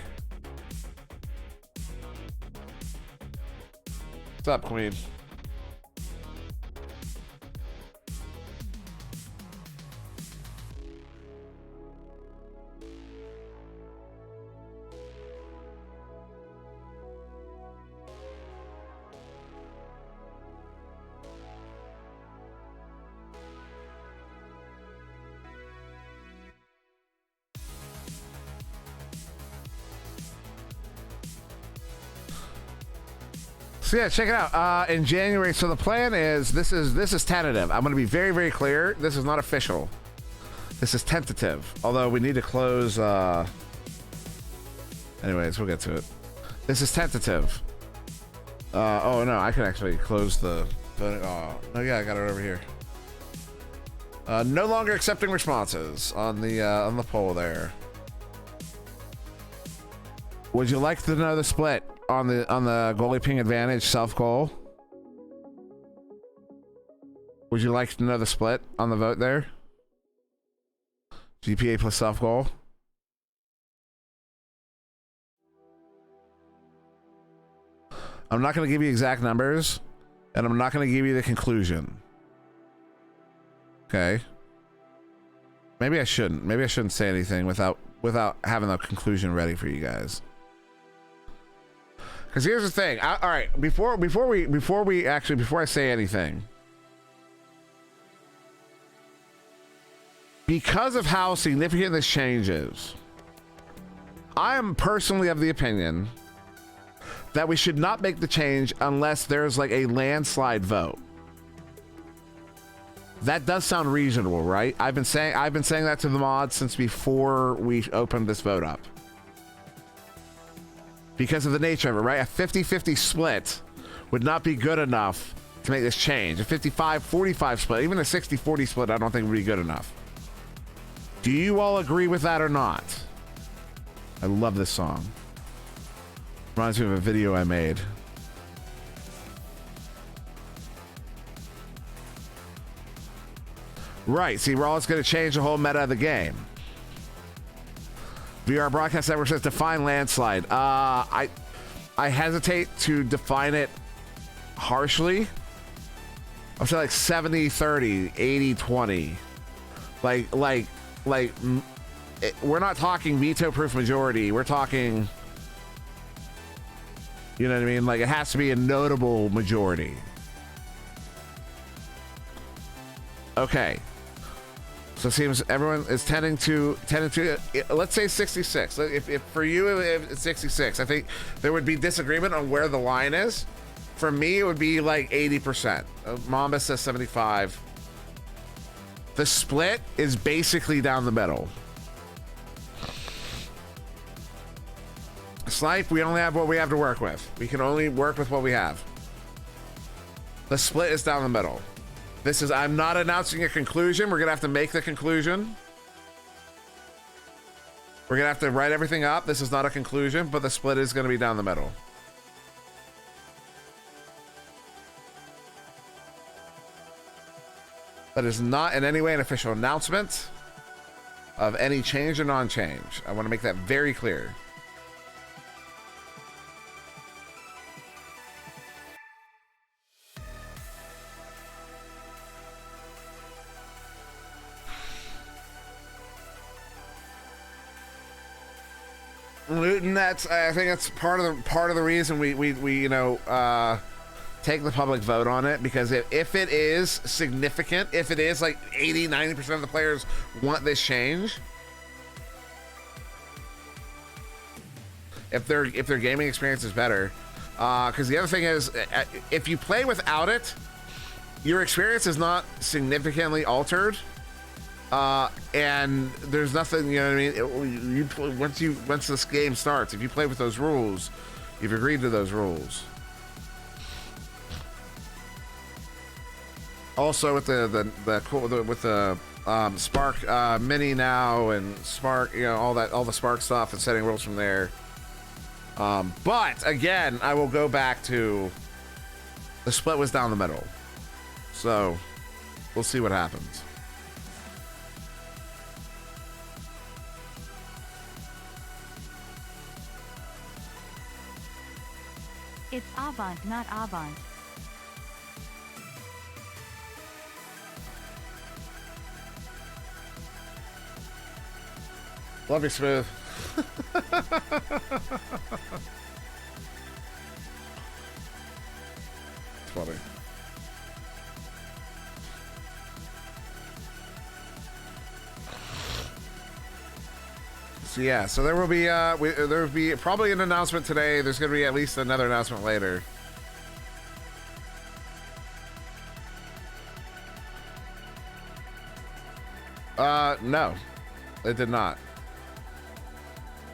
What's up, Queen? So yeah, check it out. In January, so the plan is this is tentative. I'm going to be very, very clear. This is not official. This is tentative. Although we need to close. Anyways, we'll get to it. This is tentative. Oh no, I can actually close the. Oh no, yeah, I got it over here. No longer accepting responses on the poll there. Would you like to know the split on the goalie ping advantage self goal? Would you like to know the split on the vote there? GPA plus self goal. I'm not going to give you exact numbers, and I'm not going to give you the conclusion. Okay. Maybe I shouldn't. Maybe I shouldn't say anything without having the conclusion ready for you guys. Because here's the thing. All right, before I say anything, because of how significant this change is, I am personally of the opinion that we should not make the change unless there's like a landslide vote. That does sound reasonable, right? I've been saying that to the mods since before we opened this vote up. Because of the nature of it, right? A 50-50 split would not be good enough to make this change. A 55-45 split, even a 60-40 split, I don't think would be good enough. Do you all agree with that or not? I love this song. Reminds me of a video I made. Right, see, we're always going to change the whole meta of the game. VR Broadcast Network says define landslide. I hesitate to define it harshly I'll say like 70-30, 80-20. We're not talking veto-proof majority. We're talking, you know what I mean? Like, it has to be a notable majority. Okay. So it seems everyone is tending to let's say 66. If for you it's 66, I think there would be disagreement on where the line is. For me, it would be like 80%. Mamba says 75. The split is basically down the middle. Snipe, we only have what we have to work with. We can only work with what we have. The split is down the middle. This is, I'm not announcing a conclusion. We're gonna have to make the conclusion. We're gonna have to write everything up. This is not a conclusion, but the split is gonna be down the middle. That is not in any way an official announcement of any change or non-change. I want to make that very clear. Newton, I think that's part of the reason we you know, take the public vote on it, because if it is significant, if it is like 80-90% of the players want this change, if their gaming experience is better, because the other thing is, if you play without it, your experience is not significantly altered. And there's nothing, you know what I mean? Once this game starts, if you play with those rules, you've agreed to those rules. Also, with the Spark Mini now and Spark, you know, all the Spark stuff and setting rules from there. But again, I will go back to the split was down the middle, so we'll see what happens. It's Avant, not Avant. Love you, Smooth. It's funny. So yeah, so there will be probably an announcement today. There's going to be at least another announcement later. No, it did not.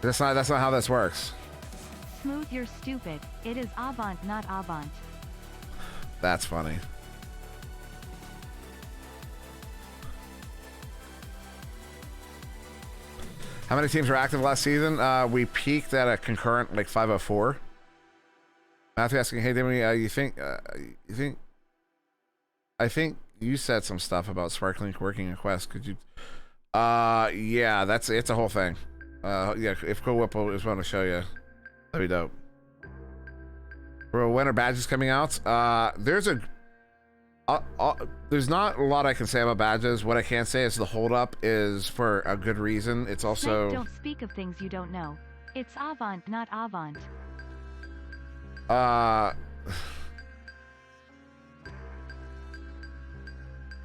That's not how this works. Smooth, you're stupid. It is Avant, not Avant. That's funny. How many teams were active last season? We peaked at a concurrent like 504. Matthew asking, hey, Demi, you think? I think you said some stuff about Sparklink working in Quest. Could you? Yeah, it's a whole thing. Yeah, if Cool Whipple is want to show you, that'd be dope. Bro, when are badges coming out? There's not a lot I can say about badges. What I can say is the holdup is for a good reason. It's also... Don't speak of things you don't know. It's Avant, not Avant.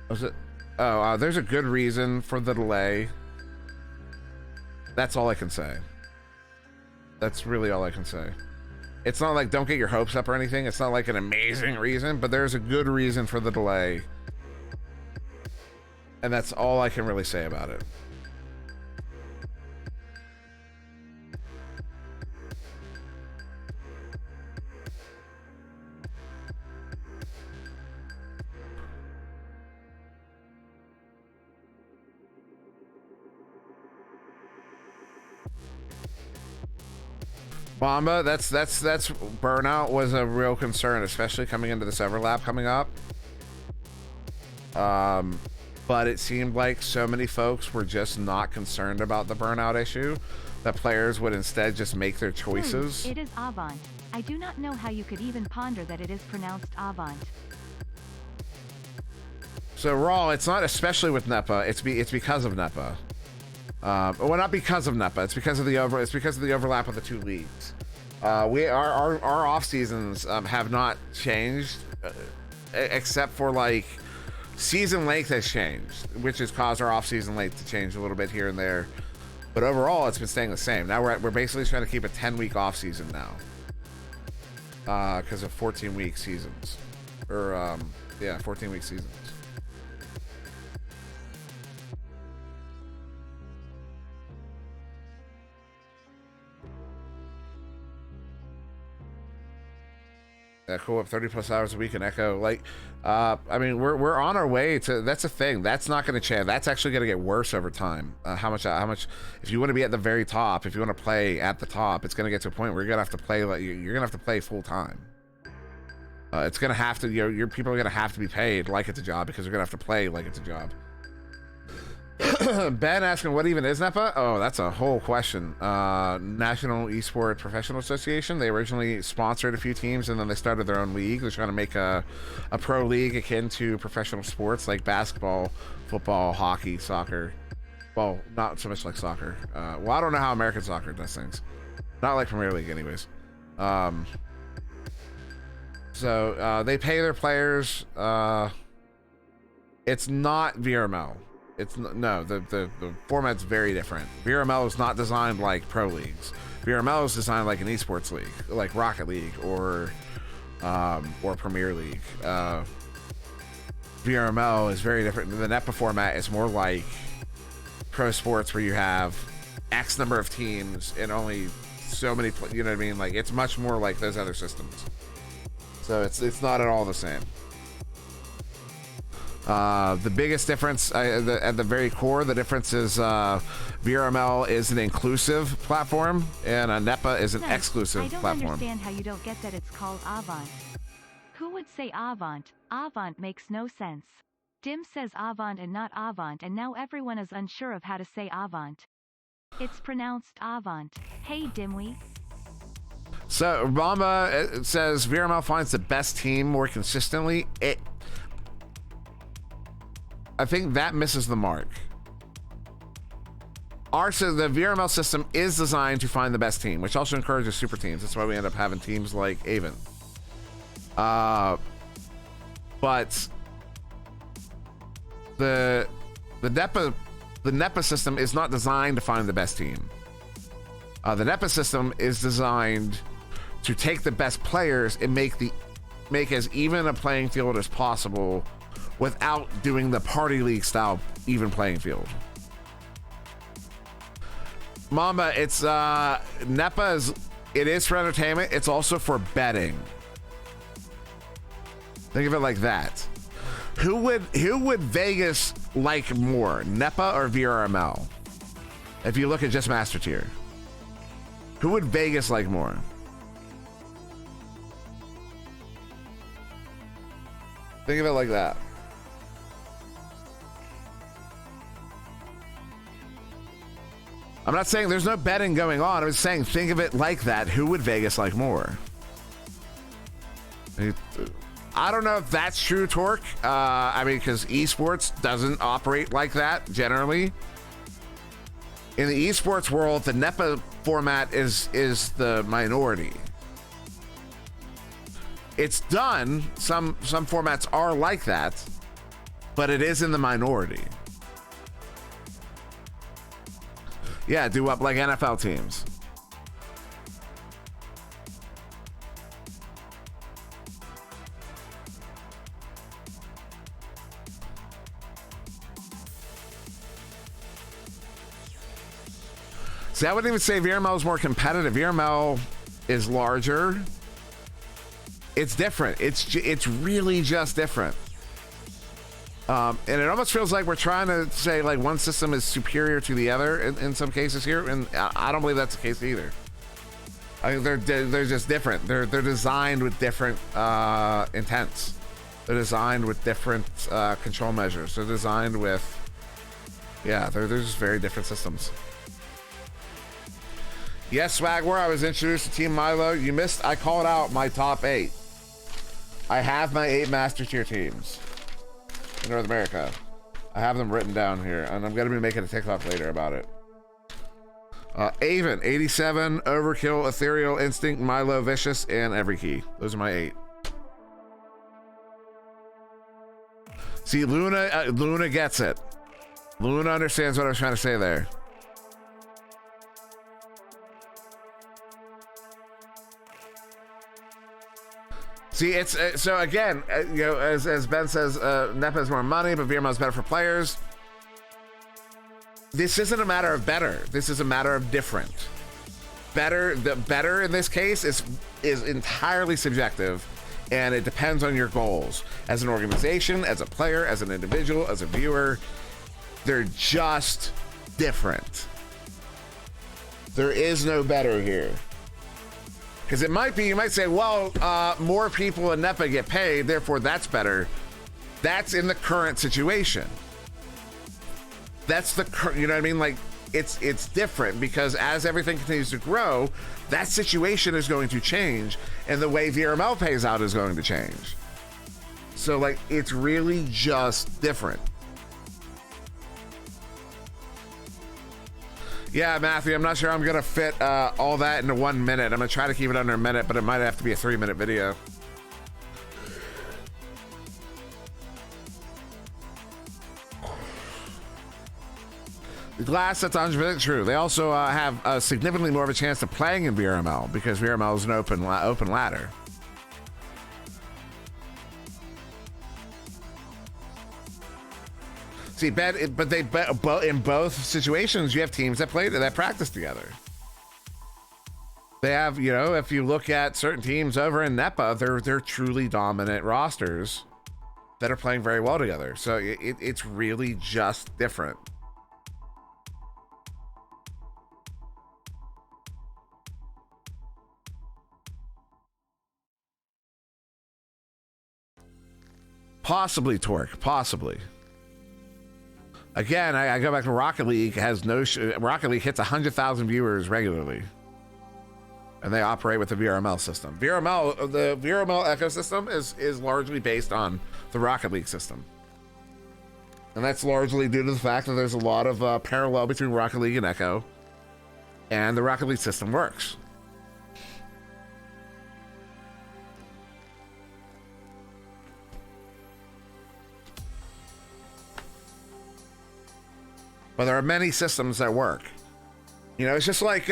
Was it? Oh, there's a good reason for the delay. That's all I can say. That's really all I can say. It's not like don't get your hopes up or anything. It's not like an amazing reason, but there's a good reason for the delay. And that's all I can really say about it. Bomba, that's burnout was a real concern, especially coming into this overlap coming up. But it seemed like so many folks were just not concerned about the burnout issue that players would instead just make their choices. It is Avant. I do not know how you could even ponder that it is pronounced Avant. So Raw, it's not especially with NEPA. It's because of NEPA. Well, not because of NEPA. It's because of the overlap of the two leagues. Our off seasons have not changed, except for like season length has changed, which has caused our off season length to change a little bit here and there. But overall, it's been staying the same. Now we're basically trying to keep a 10-week off season now, because of 14-week seasons, or 14-week seasons. Cool, up 30 plus hours a week in Echo. Like, I mean, we're on our way to. That's a thing. That's not going to change. That's actually going to get worse over time. How much? If you want to be at the very top, if you want to play at the top, it's going to get to a point where you're going to have to play. Like, you're going to have to play full time. It's going to have to. Your people are going to have to be paid like it's a job, because they're going to have to play like it's a job. Ben asking, what even is NEPA? Oh, that's a whole question. National Esport Professional Association. They originally sponsored a few teams, and then they started their own league. They're trying to make a pro league akin to professional sports like basketball, football, hockey, soccer. Well, not so much like soccer. Well, I don't know how American soccer does things. Not like Premier League anyways. So they pay their players. It's not VRML. It's no, the format's very different. VRML is not designed like pro leagues. VRML is designed like an esports league, like Rocket League or Premier League. VRML is very different. The NEPA format is more like pro sports, where you have X number of teams and only so many. You know what I mean? Like, it's much more like those other systems. So it's not at all the same. The biggest difference at the very core, the difference is VRML is an inclusive platform and NEPA is an exclusive platform. I don't understand how you don't get that it's called Avant. Who would say Avant? Avant makes no sense. Dim says Avant and not Avant, and now everyone is unsure of how to say Avant. It's pronounced Avant. Hey Dimwee. So Rama says VRML finds the best team more consistently. I think that misses the mark. The VRML system is designed to find the best team, which also encourages super teams. That's why we end up having teams like Avon. But the NEPA system is not designed to find the best team. The NEPA system is designed to take the best players and make as even a playing field as possible, without doing the party league style even playing field. Mamba, it's NEPA is for entertainment. It's also for betting. Think of it like that. Who would Vegas like more, NEPA or VRML? If you look at just Master Tier, who would Vegas like more? Think of it like that. I'm not saying there's no betting going on. I was saying, think of it like that. Who would Vegas like more? I don't know if that's true, Torque. I mean, because esports doesn't operate like that generally. In the esports world, the NEPA format is the minority. It's done. Some formats are like that, but it is in the minority. Yeah, do up like NFL teams. See, I wouldn't even say VRML is more competitive. VRML is larger. It's different. It's really just different. And it almost feels like we're trying to say like one system is superior to the other in some cases here, and I don't believe that's the case either. I think they're just different. They're designed with different intents. They're designed with different control measures. They're designed with they're just very different systems. Yes, Swagwar, I was introduced to Team Milo. You missed. I called out my top 8. I have my 8 Master Tier teams. in North America. I have them written down here, and I'm gonna be making a TikTok later about it. Avon, 87, Overkill, Ethereal, Instinct, Milo, Vicious, and Every Key. Those are my 8. See, Luna gets it. Luna understands what I was trying to say there. See, it's so again, you know, as Ben says, NEPA has more money, but VRML is better for players. This isn't a matter of better. This is a matter of different. Better, the better in this case is entirely subjective, and it depends on your goals as an organization, as a player, as an individual, as a viewer. They're just different. There is no better here. Because it might be, you might say, well, more people in NEPA get paid, therefore that's better. That's in the current situation. That's the, you know what I mean? Like, it's different because as everything continues to grow, that situation is going to change, and the way VRML pays out is going to change. So, like, it's really just different. Yeah, Matthew, I'm not sure I'm gonna fit all that into 1 minute. I'm gonna try to keep it under a minute, but it might have to be a 3-minute video. The glass, that's 100% true. They also have significantly more of a chance of playing in VRML because VRML is an open ladder. See, but in both situations, you have teams that practice together. They have, you know, if you look at certain teams over in NEPA, they're truly dominant rosters that are playing very well together. So it's really just different. Possibly Torque, possibly. Again, I go back to Rocket League. Rocket League hits 100,000 viewers regularly, and they operate with the VRML system. The VRML ecosystem is largely based on the Rocket League system, and that's largely due to the fact that there's a lot of parallel between Rocket League and Echo, and the Rocket League system works. But there are many systems that work. You know, it's just like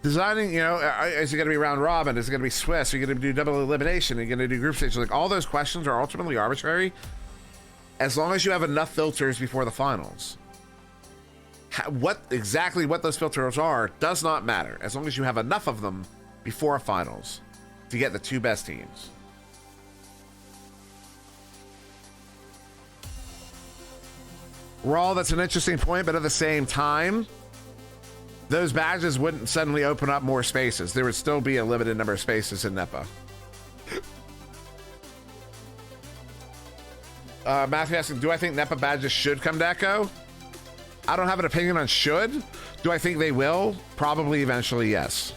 designing, you know, is it going to be round robin? Is it going to be Swiss? Are you going to do double elimination? Are you going to do group stage? Like, all those questions are ultimately arbitrary as long as you have enough filters before the finals. What those filters are does not matter as long as you have enough of them before finals to get the 2 best teams. Raw, that's an interesting point, but at the same time, those badges wouldn't suddenly open up more spaces. There would still be a limited number of spaces in NEPA. Matthew asking, do I think NEPA badges should come to Echo? I don't have an opinion on should. Do I think they will? Probably eventually, yes.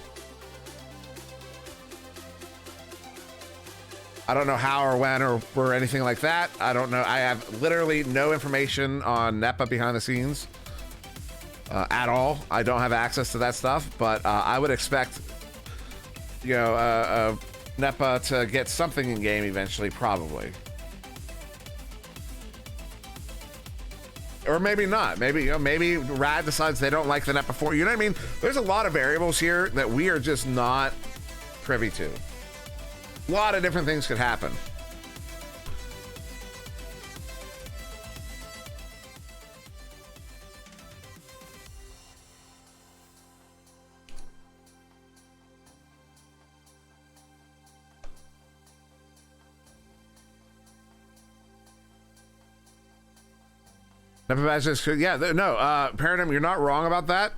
I don't know how or when or anything like that. I don't know. I have literally no information on NEPA behind the scenes at all. I don't have access to that stuff, but I would expect, you know, NEPA to get something in game eventually, probably. Or maybe not. Maybe, you know, maybe Rad decides they don't like the NEPA 4. You know what I mean? There's a lot of variables here that we are just not privy to. A lot of different things could happen. Yeah, no, Paradigm, you're not wrong about that.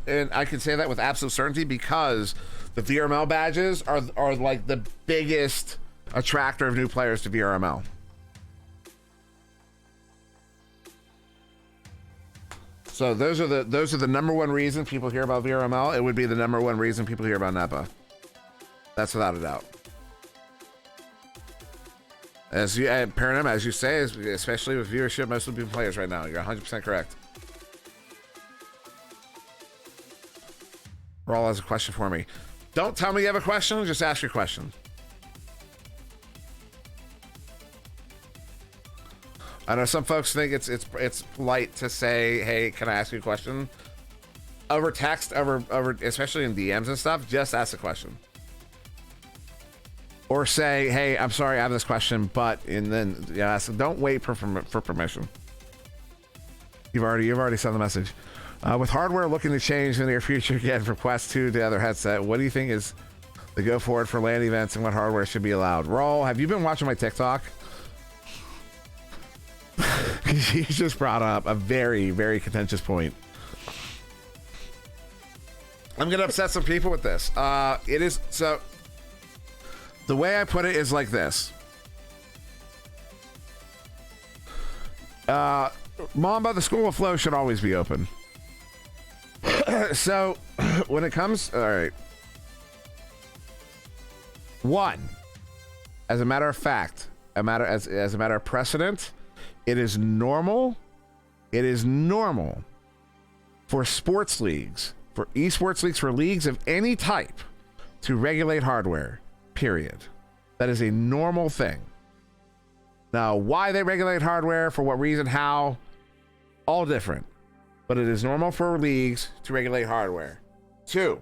And I can say that with absolute certainty because the VRML badges are like the biggest attractor of new players to VRML. So those are the number one reason people hear about VRML. It would be the number one reason people hear about NEPA. That's without a doubt. As you, Paradigm, as you say, especially with viewership, most of the people players right now. You're 100% correct. Rawl has a question for me. Don't tell me you have a question. Just ask your question. I know some folks think it's polite to say, "Hey, can I ask you a question?" Over text, over especially in DMs and stuff. Just ask a question. Or say, "Hey, I'm sorry, I have this question," but and then ask. Don't wait for permission. You've already sent the message. With hardware looking to change in the near future again from Quest 2 to the other headset, what do you think is the go forward for LAN events and what hardware should be allowed? Rawl, have you been watching my TikTok? You just brought up a very, very contentious point. I'm gonna upset some people with this. It is so. The way I put it is like this. Mamba, the School of Flow should always be open. So, when it comes, all right. One, as a matter of fact, as a matter of precedent, it is normal. It is normal for sports leagues, for esports leagues, for leagues of any type, to regulate hardware. Period. That is a normal thing. Now, why they regulate hardware, for what reason, how, all different. But it is normal for leagues to regulate hardware. Two,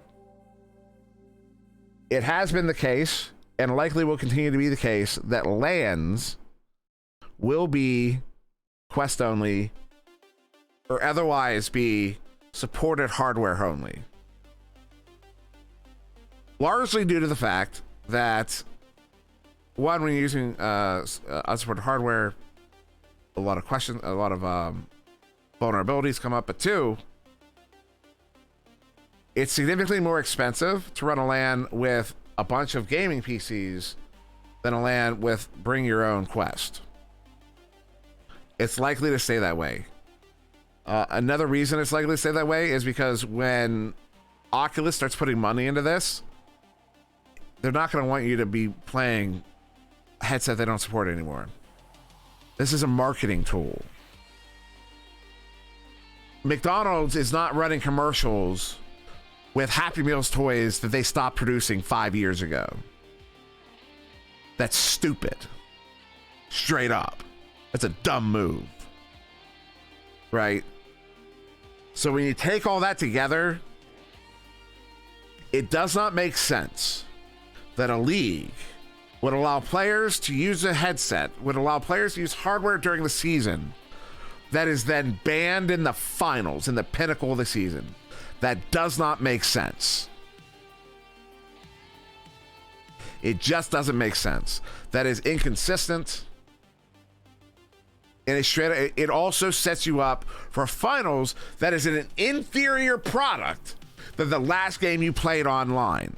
it has been the case, and likely will continue to be the case, that LANs will be Quest only, or otherwise be supported hardware only. Largely due to the fact that, one, when you're using unsupported hardware, a lot of vulnerabilities come up, but two, it's significantly more expensive to run a LAN with a bunch of gaming PCs than a LAN with bring your own Quest. It's likely to stay that way. Another reason it's likely to stay that way is because when Oculus starts putting money into this, they're not going to want you to be playing a headset they don't support anymore. This is a marketing tool. McDonald's is not running commercials with Happy Meals toys that they stopped producing 5 years ago. That's stupid. Straight up. That's a dumb move. Right? So when you take all that together, it does not make sense that a league would allow players to use a headset, would allow players to use hardware during the season that is then banned in the finals, in the pinnacle of the season. That does not make sense. It just doesn't make sense. That is inconsistent. And it also sets you up for finals that is an inferior product than the last game you played online.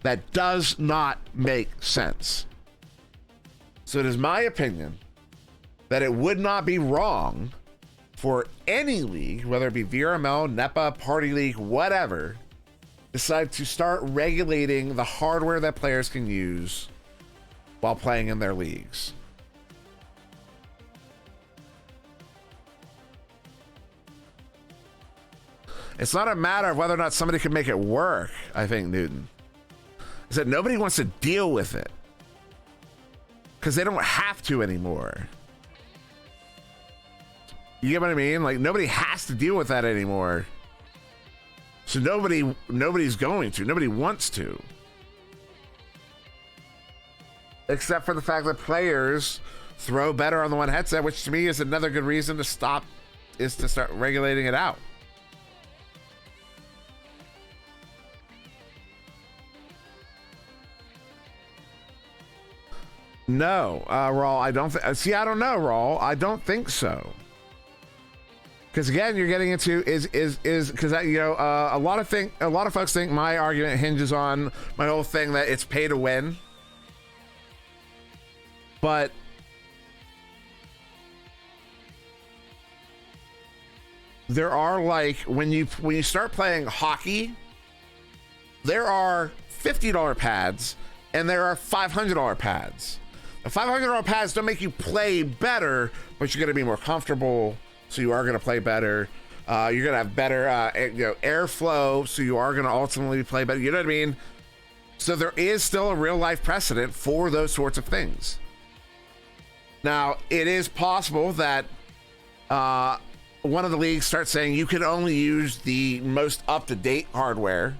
That does not make sense. So it is my opinion that it would not be wrong for any league, whether it be VRML, NEPA, Party League, whatever, decide to start regulating the hardware that players can use while playing in their leagues. It's not a matter of whether or not somebody can make it work, I think, Newton. Is that nobody wants to deal with it because they don't have to anymore. You get what I mean? Like, nobody has to deal with that anymore. So nobody's going to. Nobody wants to. Except for the fact that players throw better on the one headset, which to me is another good reason to start regulating it out. No, Rawl, I don't see, I don't know, Rawl. I don't think so. Because again, you're getting into is because a lot of folks think my argument hinges on my whole thing that it's pay to win. But there are, like, when you start playing hockey, there are $50 pads and there are $500 pads. The 500 pads don't make you play better, but you're going to be more comfortable, so you are going to play better. You're going to have better airflow, so you are going to ultimately play better. You know what I mean? So there is still a real life precedent for those sorts of things. Now, it is possible that one of the leagues starts saying you can only use the most up-to-date hardware.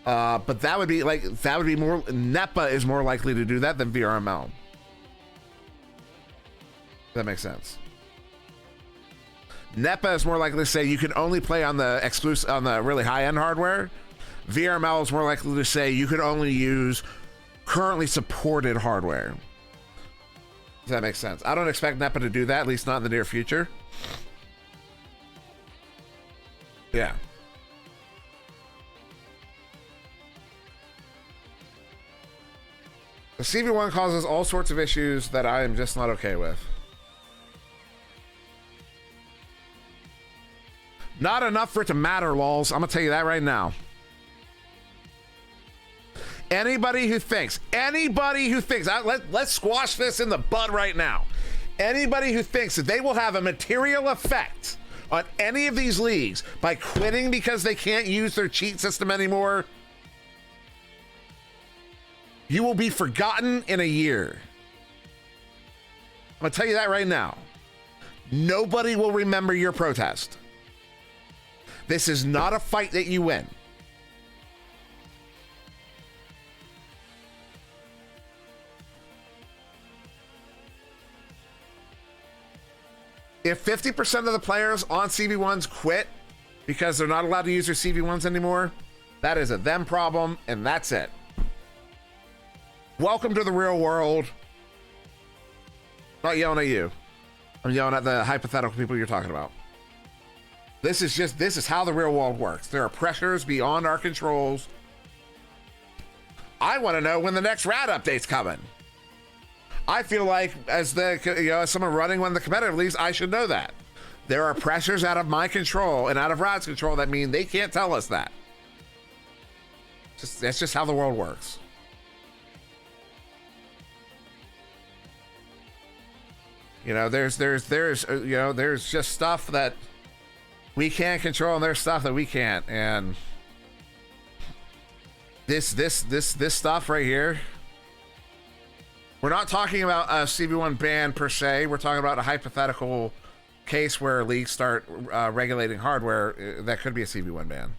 But that would be more, NEPA is more likely to do that than VRML. That makes sense. NEPA is more likely to say you can only play on the exclusive, on the really high-end hardware. VRML is more likely to say you can only use currently supported hardware. Does that make sense? I don't expect NEPA to do that, at least not in the near future. Yeah. The CV1 causes all sorts of issues that I am just not okay with. Not enough for it to matter, lols. I'm gonna tell you that right now. Anybody who thinks, let's squash this in the bud right now. Anybody who thinks that they will have a material effect on any of these leagues by quitting because they can't use their cheat system anymore, you will be forgotten in a year. I'm gonna tell you that right now. Nobody will remember your protest. This is not a fight that you win. If 50% of the players on CV1s quit because they're not allowed to use their CV1s anymore, that is a them problem, and that's it. Welcome to the real world. I'm not yelling at you. I'm yelling at the hypothetical people you're talking about. This is how the real world works. There are pressures beyond our controls. I want to know when the next RAD update's coming. I feel like as someone running one of the competitive leagues, I should know that. There are pressures out of my control and out of RAD's control that mean they can't tell us that. That's just how the world works. There's just stuff that we can't control, and there's stuff that we can't. And this stuff right here, we're not talking about a CV1 ban per se. We're talking about a hypothetical case where leagues start regulating hardware that could be a CV1 ban.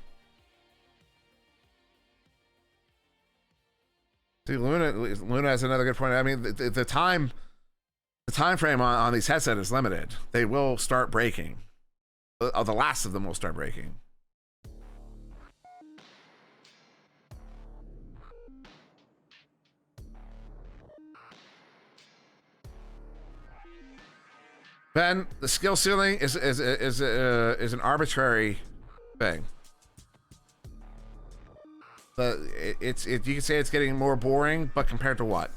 See, Luna has another good point. I mean, the time frame on these headsets is limited. They will start breaking. The last of them will start breaking. Ben, the skill ceiling is an arbitrary thing. You can say it's getting more boring, but compared to what?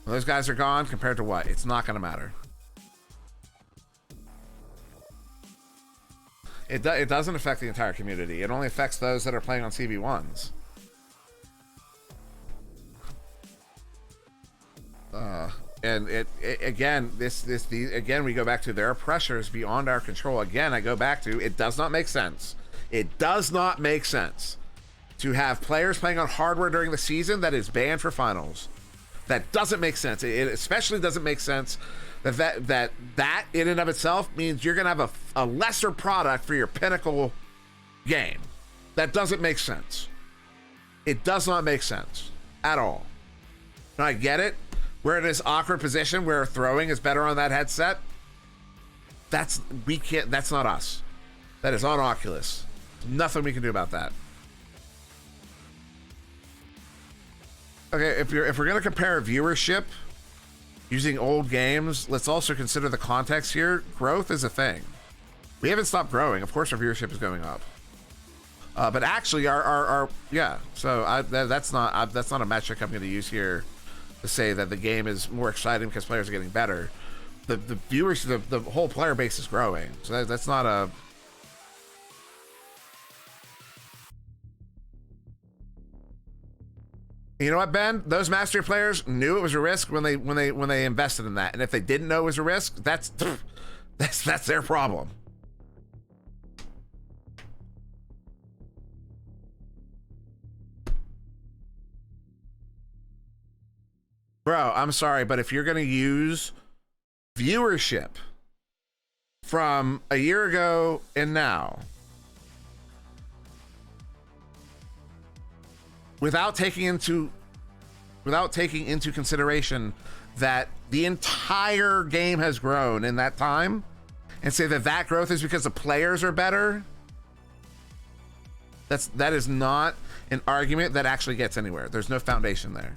When those guys are gone, compared to what? It's not going to matter. It doesn't affect the entire community. It only affects those that are playing on CV1s. And again, we go back to there are pressures beyond our control. Again, I go back to it does not make sense. It does not make sense to have players playing on hardware during the season that is banned for finals. That doesn't make sense. It especially doesn't make sense that in and of itself means you're gonna have a lesser product for your pinnacle game. That doesn't make sense. It does not make sense at all. And I get it. We're in this awkward position where throwing is better on that headset. That's not us. That is on Oculus. Nothing we can do about that. Okay, if we're gonna compare viewership using old games, let's also consider the context here. Growth is a thing. We haven't stopped growing. Of course, our viewership is going up. But actually, our yeah. So that's not a metric I'm going to use here to say that the game is more exciting because players are getting better. The viewers, the whole player base is growing. So that's not a. You know what, Ben? Those mastery players knew it was a risk when they invested in that, and if they didn't know it was a risk, that's their problem. Bro, I'm sorry, but if you're gonna use viewership from a year ago and now without taking into consideration that the entire game has grown in that time, and say that growth is because the players are better, that is not an argument that actually gets anywhere. There's no foundation there.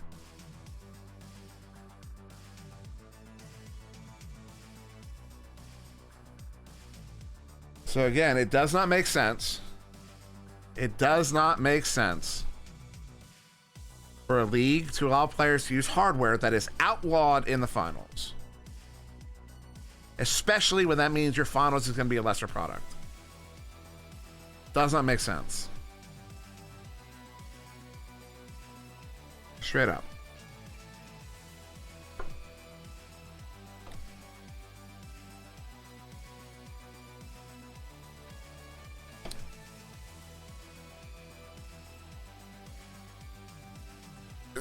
So again, it does not make sense. It does not make sense for a league to allow players to use hardware that is outlawed in the finals. Especially when that means your finals is going to be a lesser product. Does not make sense. Straight up.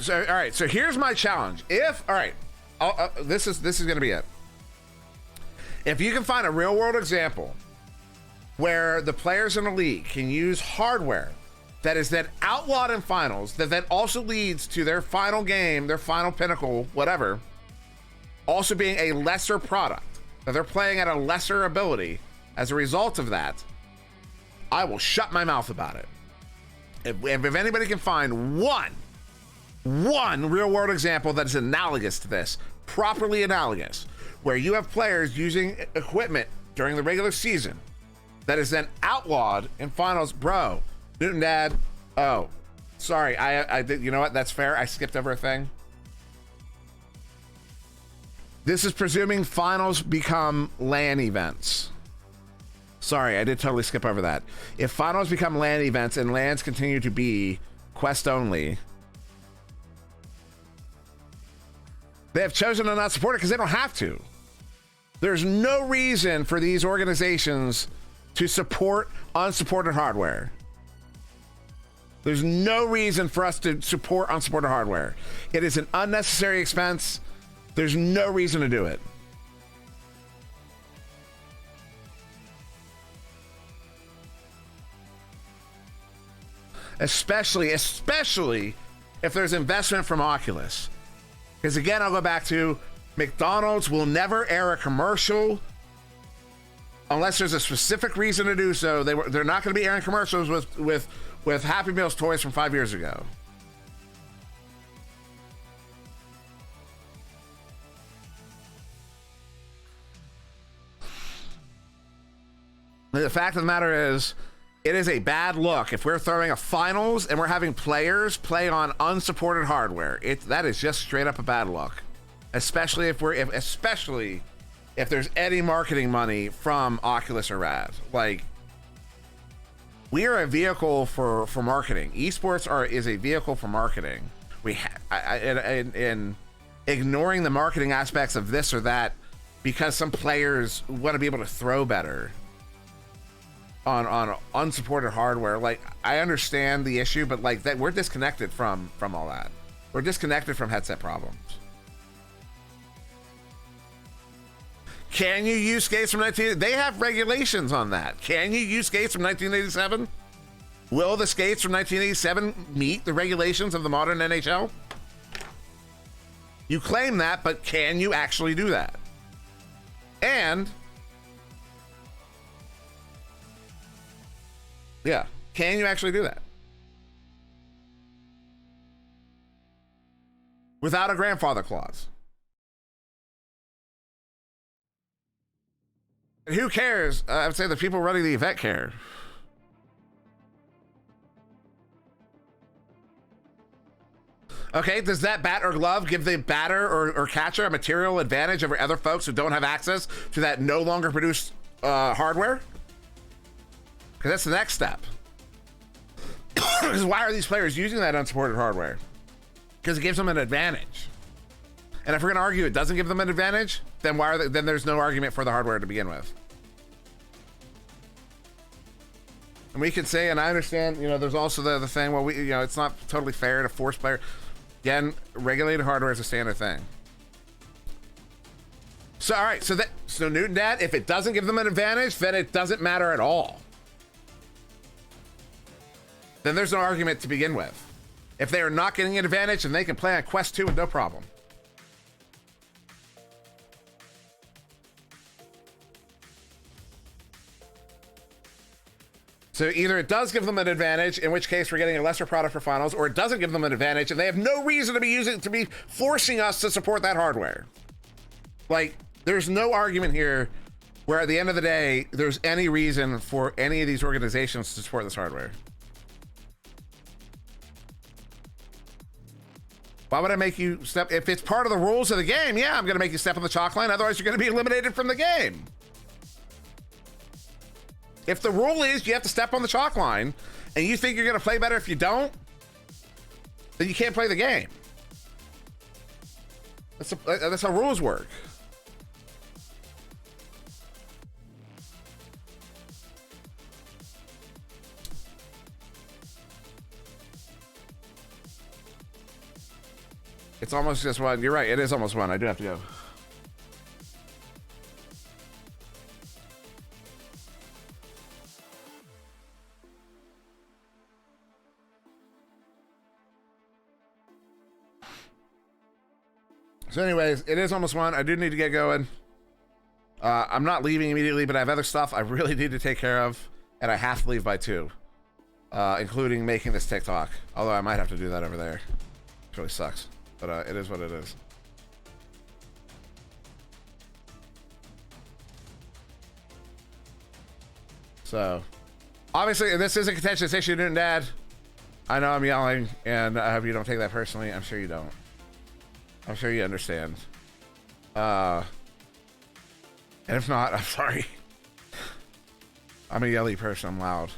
So, all right. So here's my challenge. This is going to be it. If you can find a real world example where the players in the league can use hardware that is then outlawed in finals, that then also leads to their final game, their final pinnacle, whatever, also being a lesser product, that they're playing at a lesser ability as a result of that, I will shut my mouth about it. If anybody can find one real world example that is analogous to this, properly analogous, where you have players using equipment during the regular season that is then outlawed in finals, bro. Newton Dad, oh, sorry, I did. You know what? That's fair. I skipped over a thing. This is presuming finals become LAN events. Sorry, I did totally skip over that. If finals become LAN events and LANs continue to be quest only, they have chosen to not support it because they don't have to. There's no reason for these organizations to support unsupported hardware. There's no reason for us to support unsupported hardware. It is an unnecessary expense. There's no reason to do it. Especially if there's investment from Oculus. Because again, I'll go back to McDonald's will never air a commercial unless there's a specific reason to do so. They're not going to be airing commercials with Happy Meals toys from 5 years ago. The fact of the matter is, it is a bad look if we're throwing a finals and we're having players play on unsupported hardware. That is just straight up a bad look, especially if there's any marketing money from Oculus or Rad. Like, we are a vehicle for marketing. Esports is a vehicle for marketing. In ignoring the marketing aspects of this or that because some players want to be able to throw better on unsupported hardware. Like, I understand the issue, but like that, we're disconnected from all that. We're disconnected from headset problems. Can you use skates from 1980? They have regulations on that. Can you use skates from 1987? Will the skates from 1987 meet the regulations of the modern NHL? You claim that, but can you actually do that? And yeah, can you actually do that? Without a grandfather clause. And who cares? I would say the people running the event care. Okay, does that bat or glove give the batter or catcher a material advantage over other folks who don't have access to that no longer produced hardware? Because that's the next step. Because why are these players using that unsupported hardware? because it gives them an advantage. And if we're gonna argue it doesn't give them an advantage, then then there's no argument for the hardware to begin with. And we can say, and I understand, you know, there's also the thing, well, you know, it's not totally fair to force player. Again, regulated hardware is a standard thing. So, all right, so Newton Dad, if it doesn't give them an advantage, then it doesn't matter at all. Then there's no argument to begin with. If they are not getting an advantage, then they can play on Quest 2 with no problem. So either it does give them an advantage, in which case we're getting a lesser product for finals, or it doesn't give them an advantage, and they have no reason to be forcing us to support that hardware. Like, there's no argument here where at the end of the day, there's any reason for any of these organizations to support this hardware. Why would I make you step? If it's part of the rules of the game, yeah, I'm going to make you step on the chalk line. Otherwise, you're going to be eliminated from the game. If the rule is you have to step on the chalk line and you think you're going to play better if you don't, then you can't play the game. That's how rules work. It's almost just one. You're right. It is almost one. I do have to go. So anyways, it is almost one. I do need to get going. I'm not leaving immediately, but I have other stuff I really need to take care of, and I have to leave by 2, including making this TikTok. Although I might have to do that over there. It really sucks, but it is what it is. So, obviously, this is a contentious issue, Newton Dad. I know I'm yelling, and I hope you don't take that personally. I'm sure you don't. I'm sure you understand. And if not, I'm sorry. I'm a yelly person. I'm loud.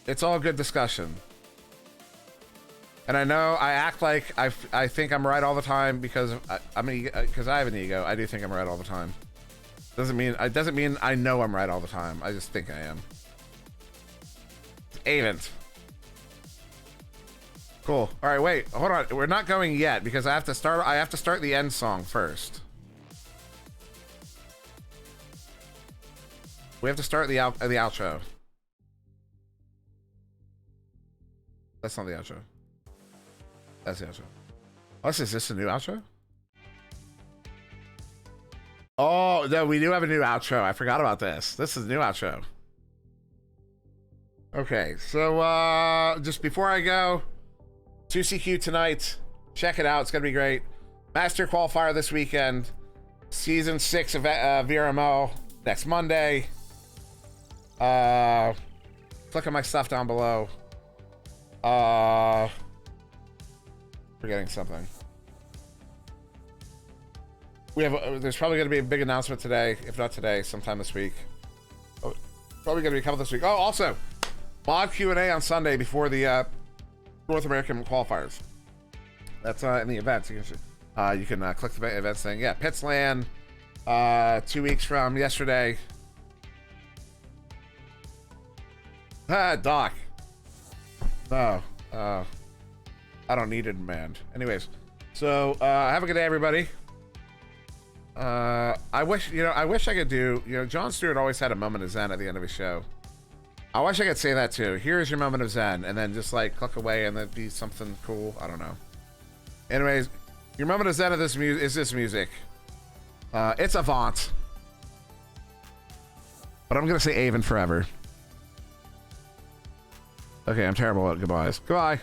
It's all good discussion. And I know I act like I think I'm right all the time because because I have an ego. I do think I'm right all the time. Doesn't mean I know I'm right all the time. I just think I am. Ain't. Cool. All right, wait. Hold on. We're not going yet because I have to start the end song first. We have to start the outro. That's not the outro. That's the outro. Oh, is this a new outro? Oh, no, we do have a new outro. I forgot about this. This is a new outro. Okay, so just before I go, 2CQ tonight. Check it out. It's going to be great. Master Qualifier this weekend. Season 6 of VRML next Monday. Click on my stuff down below. Forgetting something. We have. There's probably going to be a big announcement today. If not today, sometime this week. Oh, probably going to be a couple this week. Oh, also, mod Q&A on Sunday before the North American qualifiers. That's in the events. You can click the events thing. Yeah, Pitsland. 2 weeks from yesterday. Doc. No. I don't need a demand. Anyways, so have a good day, everybody. I wish I could do. Jon Stewart always had a moment of zen at the end of his show. I wish I could say that too. Here's your moment of zen, and then just like click away, and then be something cool. I don't know. Anyways, your moment of zen of this is this music. It's Avant, but I'm gonna say Avon forever. Okay, I'm terrible at goodbyes. Goodbye.